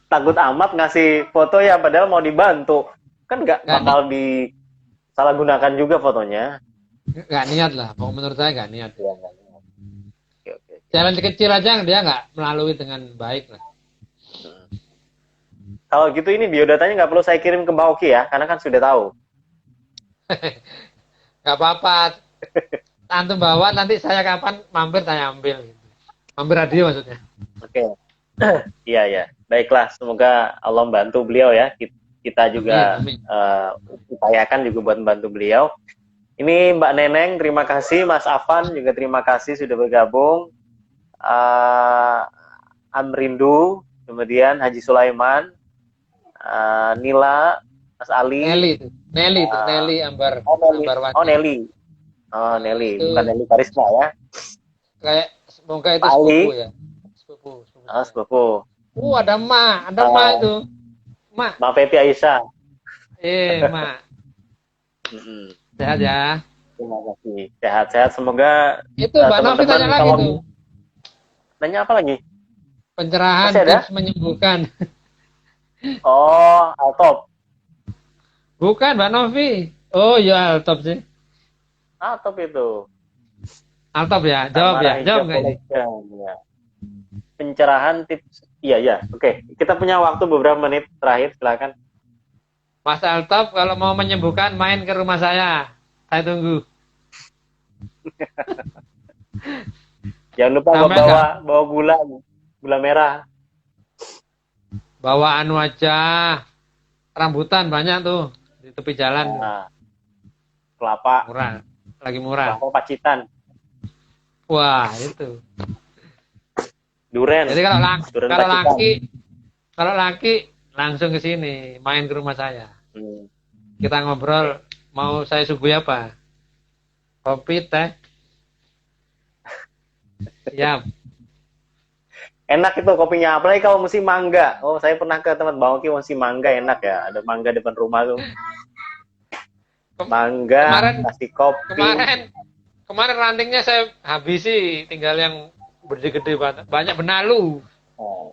Takut amat ngasih foto ya, padahal mau dibantu. Kan nggak bakal disalahgunakan juga fotonya. Nggak niat lah, menurut saya nggak niat. Ya, okay. Challenge kecil aja dia nggak melalui dengan baik lah. Kalau gitu ini biodatanya nggak perlu saya kirim ke Mbak Oki ya, karena kan sudah tahu. Nggak apa-apa. Antum bawa, nanti saya kapan mampir saya ambil. Mampir radio maksudnya. Oke. Iya ya. Baiklah, semoga Allah membantu beliau ya. Kita Amin, juga amin. upayakan juga buat membantu beliau. Ini Mbak Neneng, terima kasih. Mas Afan juga terima kasih sudah bergabung. Amrindu, kemudian Haji Sulaiman, Nila, Mas Ali, Nelly itu. Nelly itu. uh, Nelly Ambar. oh Nelly, oh Ambarwati. Nelly, oh Nah, Nelly, itu bukan Nelly Karisma ya, kayak semoga itu Pak sepupu Ali, ya. Sepupu oh, saya. sepupu, Ada Ma itu. Ma. Mbak Feti Aisyah. Ma. Mm-mm. Sehat ya. Terima kasih, sehat-sehat. Semoga Itu Mbak Novi teman-teman tanya lagi kalau tuh. nanya apa lagi? Pencerahan Masih ada? tips menyembuhkan. Oh, Altop, Bukan Mbak Novi. Oh iya Altop sih. Altop itu. Altop ya. Jawab Tamara ya. Jawab Hijab nggak ini? Collection. Ya. Pencerahan tips. Iya, ya. Oke, kita punya waktu beberapa menit terakhir, silakan. Mas Altop kalau mau menyembuhkan main ke rumah saya. Saya tunggu. Jangan lupa Sampai bawa nggak? bawa gula merah. Bawa anu aja. Rambutan banyak tuh di tepi jalan tuh. Nah, kelapa, Murah. Lagi murah. kelapa pacitan, Wah, itu. duren, Jadi duren kalau pacitan. laki langsung ke sini, main ke rumah saya. Hmm. Kita ngobrol, mau saya suguhi apa? Kopi, teh. Siap. Enak itu kopinya, apalagi kalau musim mangga. Oh, saya pernah ke tempat Bang Oki musim mangga, enak ya. Ada mangga depan rumah tuh. Mangga, Kemarin kasih kopi. kemarin kemarin rantingnya saya habisi, tinggal yang gede-gede banget. Banyak benalu. Oh,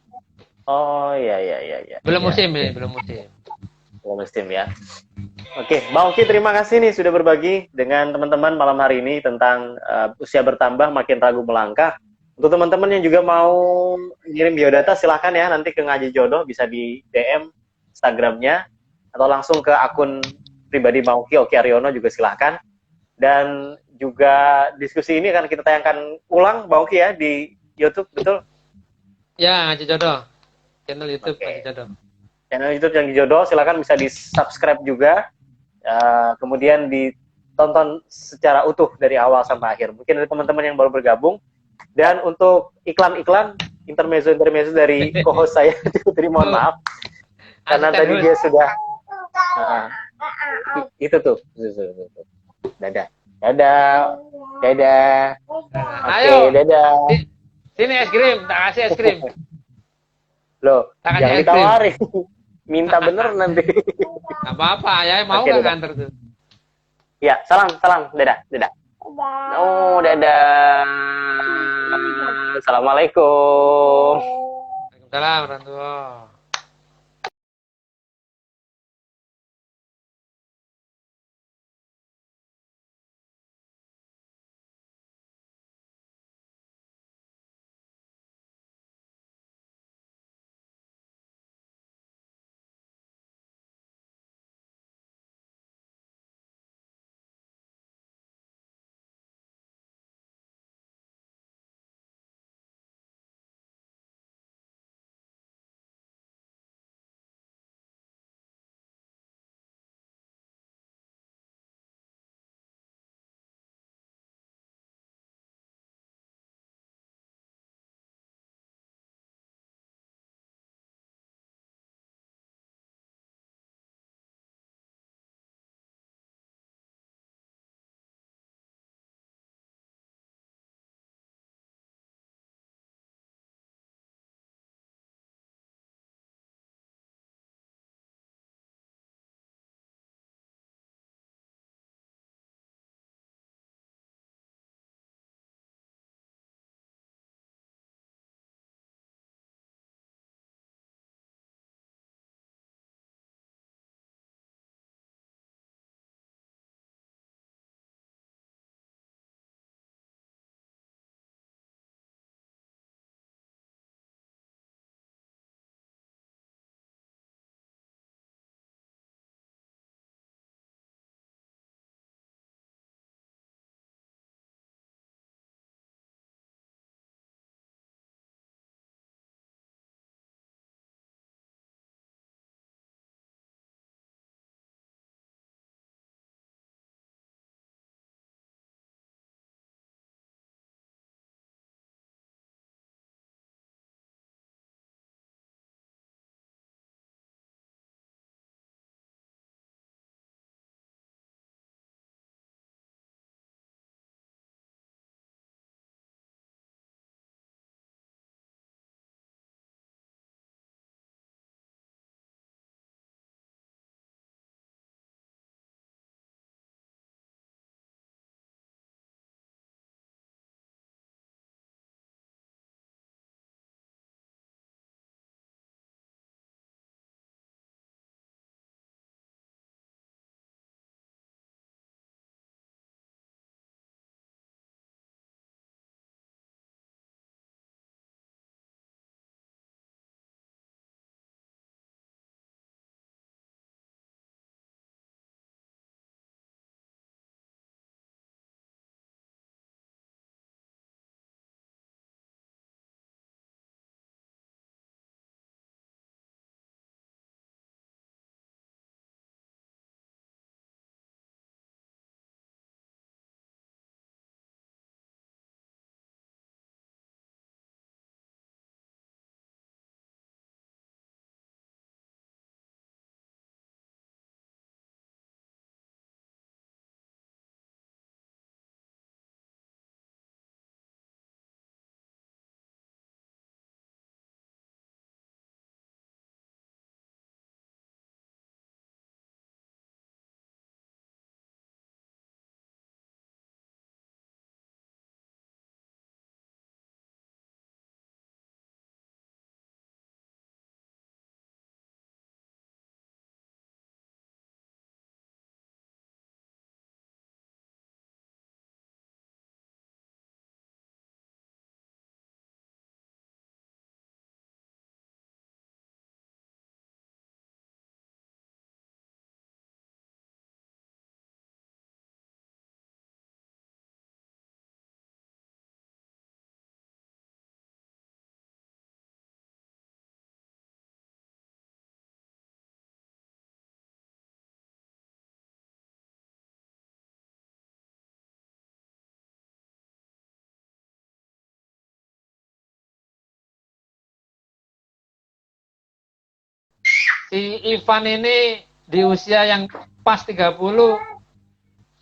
oh iya iya iya iya. Belum Iya, musim oke. ya, belum musim. Belum musim ya. Oke, Bang Oki terima kasih nih sudah berbagi dengan teman-teman malam hari ini tentang usia bertambah makin ragu melangkah. Untuk teman-teman yang juga mau ngirim biodata silahkan ya nanti ke Ngaji Jodoh bisa di DM Instagramnya atau langsung ke akun pribadi Bang Oki, Oki Aryono juga silahkan. Dan juga diskusi ini akan kita tayangkan ulang Bang Oki ya di YouTube, betul? Ya, Ngaji Jodoh. Channel YouTube Oke. Ngaji Jodoh. Channel YouTube yang Jodoh silakan bisa di subscribe juga. Kemudian ditonton secara utuh dari awal sampai akhir. Mungkin ada teman-teman yang baru bergabung. Dan untuk iklan-iklan intermezzo dari co-host saya, jadi mohon maaf karena Asisten tadi host. dia sudah itu tuh. Dadah, dadah, dadah. Oke, Ayo, dadah. sini es krim, tak kasih es krim. Loh, Tak kasih jangan es krim. ditawarin. Minta bener nanti. Gak apa-apa, ya mau Oke, nggak dadah. nganter tuh? Ya, salam, dadah, dadah. Oh, dadah. Assalamualaikum. Waalaikumsalam warahmatullahi. si Ivan ini di usia yang pas 30,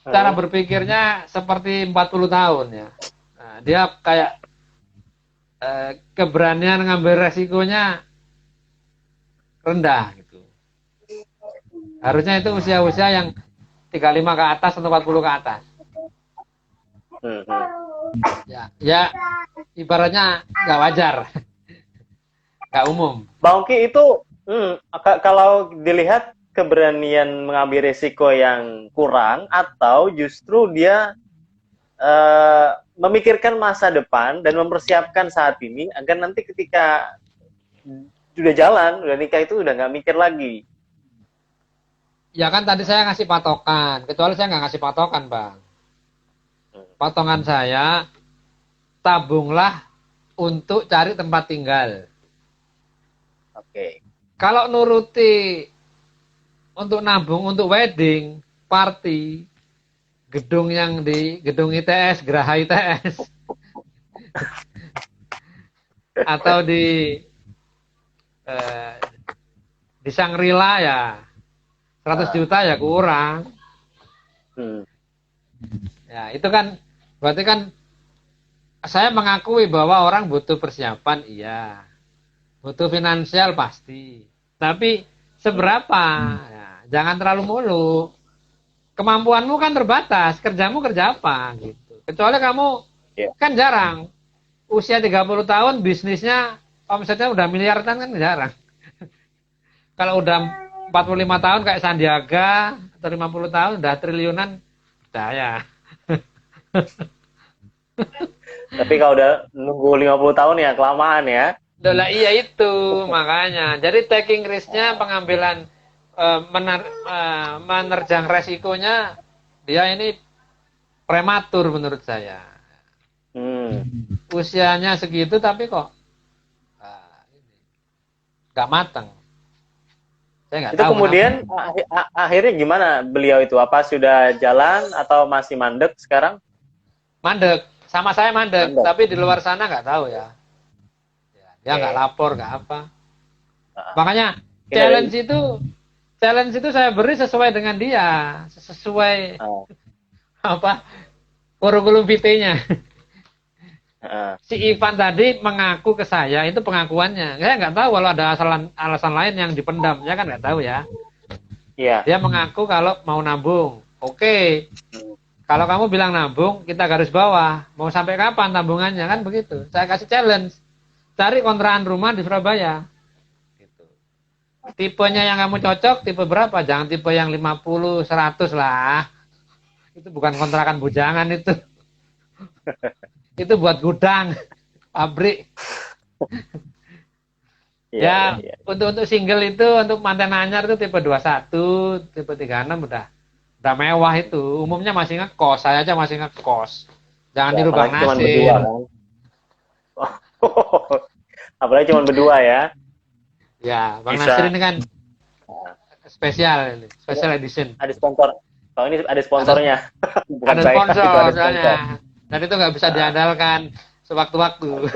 cara berpikirnya seperti 40 tahun ya. Nah, dia kayak keberanian ngambil resikonya rendah gitu. Harusnya itu usia-usia yang 35 ke atas atau 40 ke atas. Ya ibaratnya nggak wajar, nggak umum. Bang Oki itu kalau dilihat keberanian mengambil risiko yang kurang atau justru dia memikirkan masa depan dan mempersiapkan saat ini agar nanti ketika udah jalan, udah nikah itu udah nggak mikir lagi. Ya kan tadi saya ngasih patokan, kecuali saya nggak ngasih patokan, Bang. Potongan saya, tabunglah untuk cari tempat tinggal. Oke. Kalau nuruti untuk nabung untuk wedding, party, gedung yang di gedung ITS, Geraha ITS, atau di Shangri-La ya 100 juta ya kurang. Ya itu kan berarti kan saya mengakui bahwa orang butuh persiapan, iya, butuh finansial pasti, tapi seberapa? Ya, jangan terlalu mulu. Kemampuanmu kan terbatas, kerjamu kerja apa gitu. Kecuali kamu kan jarang usia 30 tahun bisnisnya omsetnya udah miliaran kan jarang. Kalau udah 45 tahun kayak Sandiaga atau 50 tahun udah triliunan, percaya. Tapi kalau udah nunggu 50 tahun ya kelamaan ya. Lah iya itu makanya. Jadi taking risk-nya, pengambilan menerjang resikonya dia ini prematur menurut saya. Usianya segitu tapi kok nggak matang. Saya nggak itu tahu kemudian akhirnya gimana beliau itu? Apa sudah jalan atau masih mandek sekarang? Mandek, sama saya mandek. Tapi di luar sana nggak tahu ya. Dia nggak lapor, nggak apa. Makanya challenge itu saya beri sesuai dengan dia, sesuai apa kurikulum vitae-nya. Si Ivan tadi mengaku ke saya, itu pengakuannya. Saya nggak tahu kalau ada alasan lain yang dipendam, ya kan nggak tahu ya. Iya. Dia mengaku kalau mau nabung. Oke. Kalau kamu bilang nabung, kita garis bawah. Mau sampai kapan tabungannya kan begitu. Saya kasih challenge. Cari kontrakan rumah di Surabaya. Gitu. Tipenya yang kamu cocok, tipe berapa? Jangan tipe yang 50, 100 lah. Itu bukan kontrakan bujangan itu. Itu buat gudang, pabrik. Ya. Untuk single itu, untuk manten anyar itu tipe 21, tipe 36 udah mewah itu. Umumnya masih ngekos, saya aja masih ngekos. Jangan tiru Bang Nasir. Apalagi cuma berdua ya. Ya, Bang Nasir ini kan spesial edition. Ada sponsor. Kalau ini ada sponsornya. Ada sponsor soalnya. Dan itu nggak bisa diandalkan sewaktu-waktu.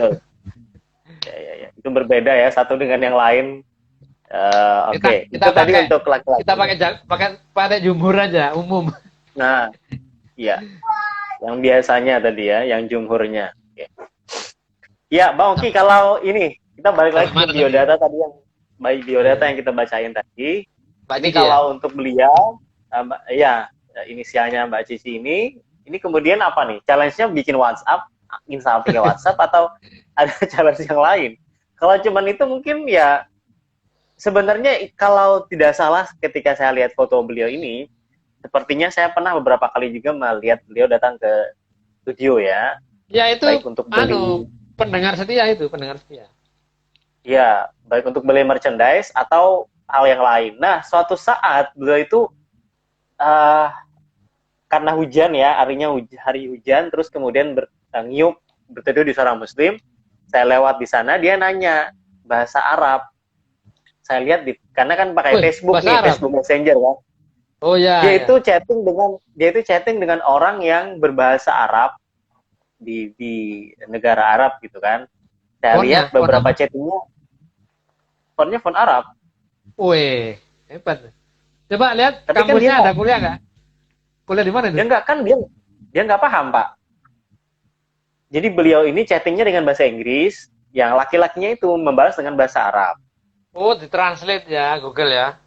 Ya. Itu berbeda ya satu dengan yang lain. Oke. Kita tadi pakai, untuk laki-laki. Kita pakai jumhur aja umum. Nah, iya. Yang biasanya tadi ya, yang jumhurnya. Ya, Bang Oki, kalau ini kita balik lagi ke biodata tadi yang kita bacain tadi. Ini kalau untuk beliau, inisialnya Mbak Cici ini kemudian apa nih? Challenge-nya bikin WhatsApp, install WhatsApp atau ada challenge yang lain? Kalau cuman itu mungkin ya sebenarnya kalau tidak salah ketika saya lihat foto beliau ini, sepertinya saya pernah beberapa kali juga melihat beliau datang ke studio ya. Ya itu baik untuk beli pendengar setia. Ya, baik untuk beli merchandise atau hal yang lain. Nah, suatu saat beliau itu karena hujan ya, hari hujan, terus kemudian berteduh di seorang muslim, saya lewat di sana, dia nanya bahasa Arab. Saya lihat karena kan pakai Facebook nih, Arab. Facebook Messenger kan. Oh ya. Dia itu chatting dengan orang yang berbahasa Arab di negara Arab gitu kan. Saya lihat beberapa chattingnya, phone Arab. Wih, hebat. Coba lihat Tapi kan kampusnya dia ada kuliah nggak? Kuliah di mana itu? dia nggak paham, Pak. Jadi beliau ini chattingnya dengan bahasa Inggris, yang laki-lakinya itu membalas dengan bahasa Arab. Oh, ditranslate ya Google ya.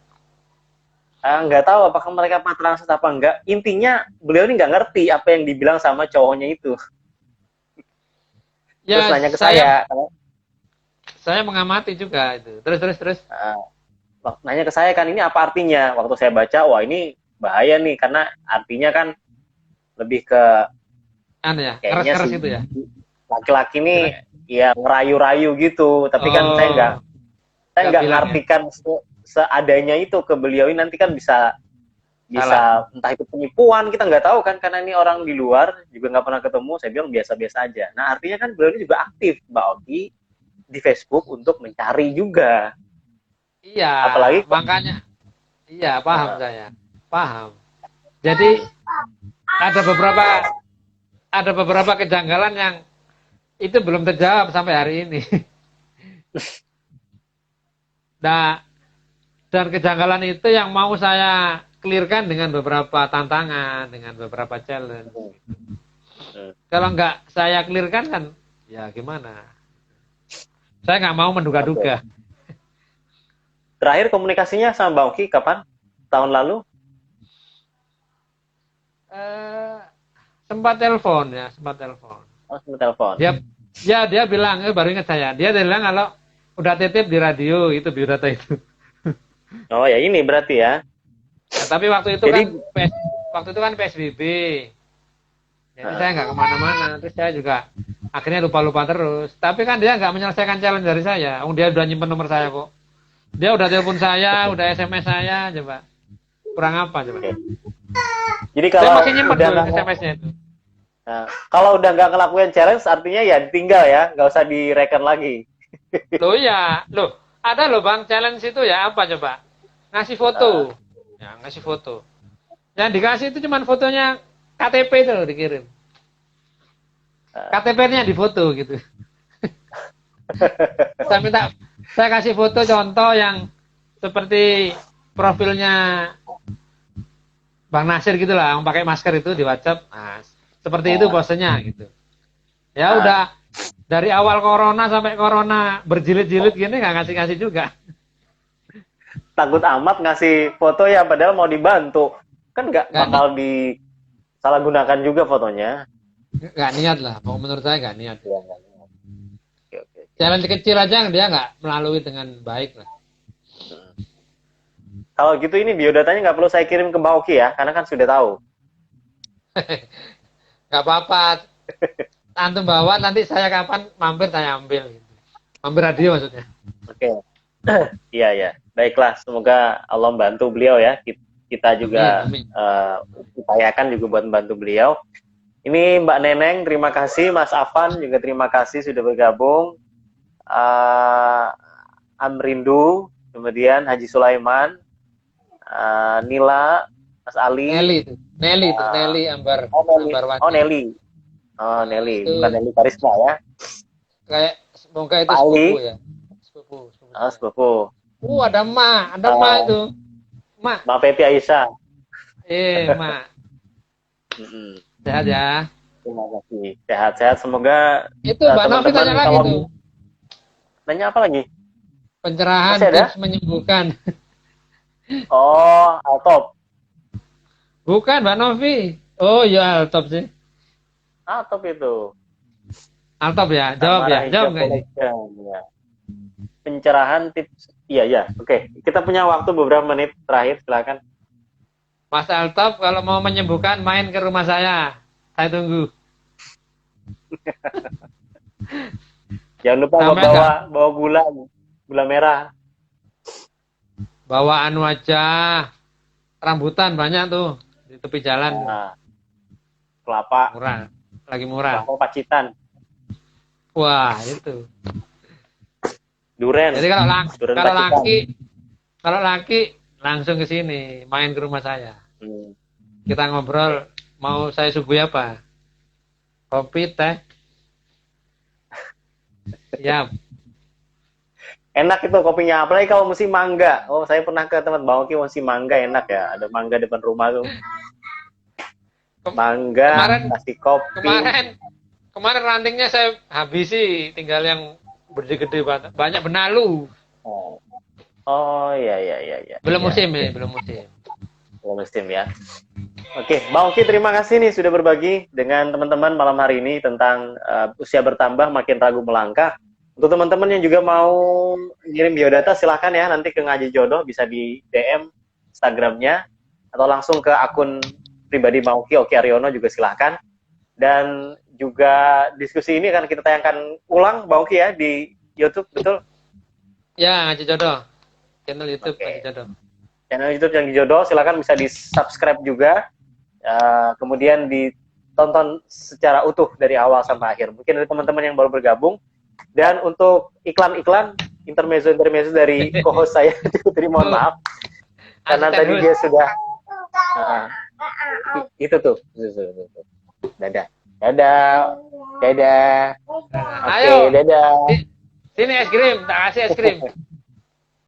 Nggak tahu apakah mereka translate apa enggak. Intinya beliau ini nggak ngerti apa yang dibilang sama cowoknya itu. Terus Ya, nanya ke saya, saya mengamati juga itu. Terus. nanya ke saya kan ini apa artinya? Waktu saya baca, wah ini bahaya nih karena artinya kan lebih ke Anu ya, kayaknya keras-keras si itu ya. laki-laki ini ya ngerayu-rayu gitu. Tapi kan saya Oh, nggak bilang ya. ngartikan seadanya itu ke beliau ini nanti kan bisa Salah. entah itu penipuan kita nggak tahu kan karena ini orang di luar juga nggak pernah ketemu. Saya bilang biasa-biasa aja. Nah artinya kan beliau ini juga aktif Mbak Oki di Facebook untuk mencari juga. Iya, Apalagi makanya iya paham uh, saya. Paham. Jadi ada beberapa kejanggalan yang itu belum terjawab sampai hari ini. Nah, dan kejanggalan itu yang mau saya clearkan dengan beberapa tantangan, dengan beberapa challenge. Kalau nggak saya clearkan kan, ya gimana? Saya nggak mau menduga-duga. okay. Terakhir komunikasinya sama Mbak Oki kapan? Tahun lalu? Sempat telepon ya, sempat telepon. Oh, sama telepon. Dia bilang, baru ingat saya. Dia bilang kalau udah titip di radio itu biodata itu. Oh ya ini berarti ya. Nah, tapi waktu itu kan PSBB. Jadi saya nggak kemana-mana. Terus saya juga akhirnya lupa-lupa terus. Tapi kan dia nggak menyelesaikan challenge dari saya. Dia udah nyimpen nomor saya kok. Dia udah telepon saya, udah SMS saya, coba. Kurang apa coba? Okay. Jadi kalau saya masih nyimpen tuh SMS-nya itu. Nah, kalau udah nggak ngelakuin challenge artinya ya ditinggal ya, nggak usah direken lagi. Loh, ada loh bang challenge itu ya apa coba? Ngasih foto, ya ngasih foto. Yang dikasih itu cuma fotonya KTP itu loh dikirim. KTP-nya di foto gitu. Saya kasih foto contoh yang seperti profilnya Bang Nasir gitu lah, yang pakai masker itu di WhatsApp. Nah, seperti itu posenya gitu. Ya udah dari awal corona sampai corona berjilid-jilid gini nggak ngasih-ngasih juga. Takut amat ngasih foto ya padahal mau dibantu. Kan nggak bakal disalahgunakan juga fotonya. Nggak niat lah, menurut saya nggak niat. Ya, okay. Challenge kecil aja dia nggak melalui dengan baik lah. Kalau gitu ini biodatanya nggak perlu saya kirim ke Mbak Oki ya, karena kan sudah tahu. Nggak apa-apa. Antum bawa nanti saya kapan mampir saya ambil. Mampir radio maksudnya. Oke. Iya. Baiklah, semoga Allah membantu beliau ya. Kita juga upayakan juga buat membantu beliau. Ini Mbak Neneng, terima kasih. Mas Afan juga terima kasih sudah bergabung. Amrindu, kemudian Haji Sulaiman, Nila, Mas Ali. Nelly Ambar. Nelly. Oh, Nelly, bukan Nelly Karisma ya. Kayak semoga itu sepupu ya. Sepupu. Ada Ma itu. Ma Pepi Aisyah. Ma. Sehat ya. Terima kasih. Sehat-sehat semoga. Itu Mbak Novi tanya lagi tuh. Nanya apa lagi? Pencerahan tips menyembuhkan. Oh, Altop. Bukan Mbak Novi. Oh iya Altop sih. Altop itu. Altop ya, jawab nggak ini? Ya. Pencerahan tips. Iya. Oke. Kita punya waktu beberapa menit terakhir, silakan. Mas Altop kalau mau menyembuhkan main ke rumah saya. Saya tunggu. Jangan lupa bawa gula merah. Bawa anu aja. Rambutan banyak tuh di tepi jalan. Kelapa. Lagi murah. Kelapa Pacitan. Wah, itu. Duren. Jadi kalau laki langsung ke sini, main ke rumah saya. Kita ngobrol, mau saya suguhi apa? Kopi, teh. Siap. Enak itu kopinya, apalagi kalau musim mangga. Oh, saya pernah ke tempat Bang Oki musim mangga, enak ya. Ada mangga depan rumah tuh. Mangga, Kemarin kasih kopi. kemarin rantingnya saya habisi, tinggal yang gede-gede banget. Banyak benalu. Oh, oh iya iya iya iya. Belum Iya. musim ya, belum musim. Belum musim ya. Oke, Bang Oki terima kasih nih sudah berbagi dengan teman-teman malam hari ini tentang usia bertambah makin ragu melangkah. Untuk teman-teman yang juga mau ngirim biodata silahkan ya, nanti ke Ngaji Jodoh bisa di DM Instagramnya atau langsung ke akun pribadi Bang Oki Aryono juga silahkan. Dan juga diskusi ini akan kita tayangkan ulang Bang Oki ya di YouTube, betul? Ya, Ngaji Jodoh. Channel YouTube Oke. Ngaji Jodoh. Channel YouTube yang Jodoh silakan bisa di-subscribe juga. Kemudian ditonton secara utuh dari awal sampai akhir. Mungkin ada teman-teman yang baru bergabung. Dan untuk iklan-iklan intermezzo dari co-host saya, Putri, mohon maaf. Karena tadi dia sudah itu tuh. Dadah. Dadah. Dadah. Oke, Ayo. dadah. Sini es krim, tak kasih es krim.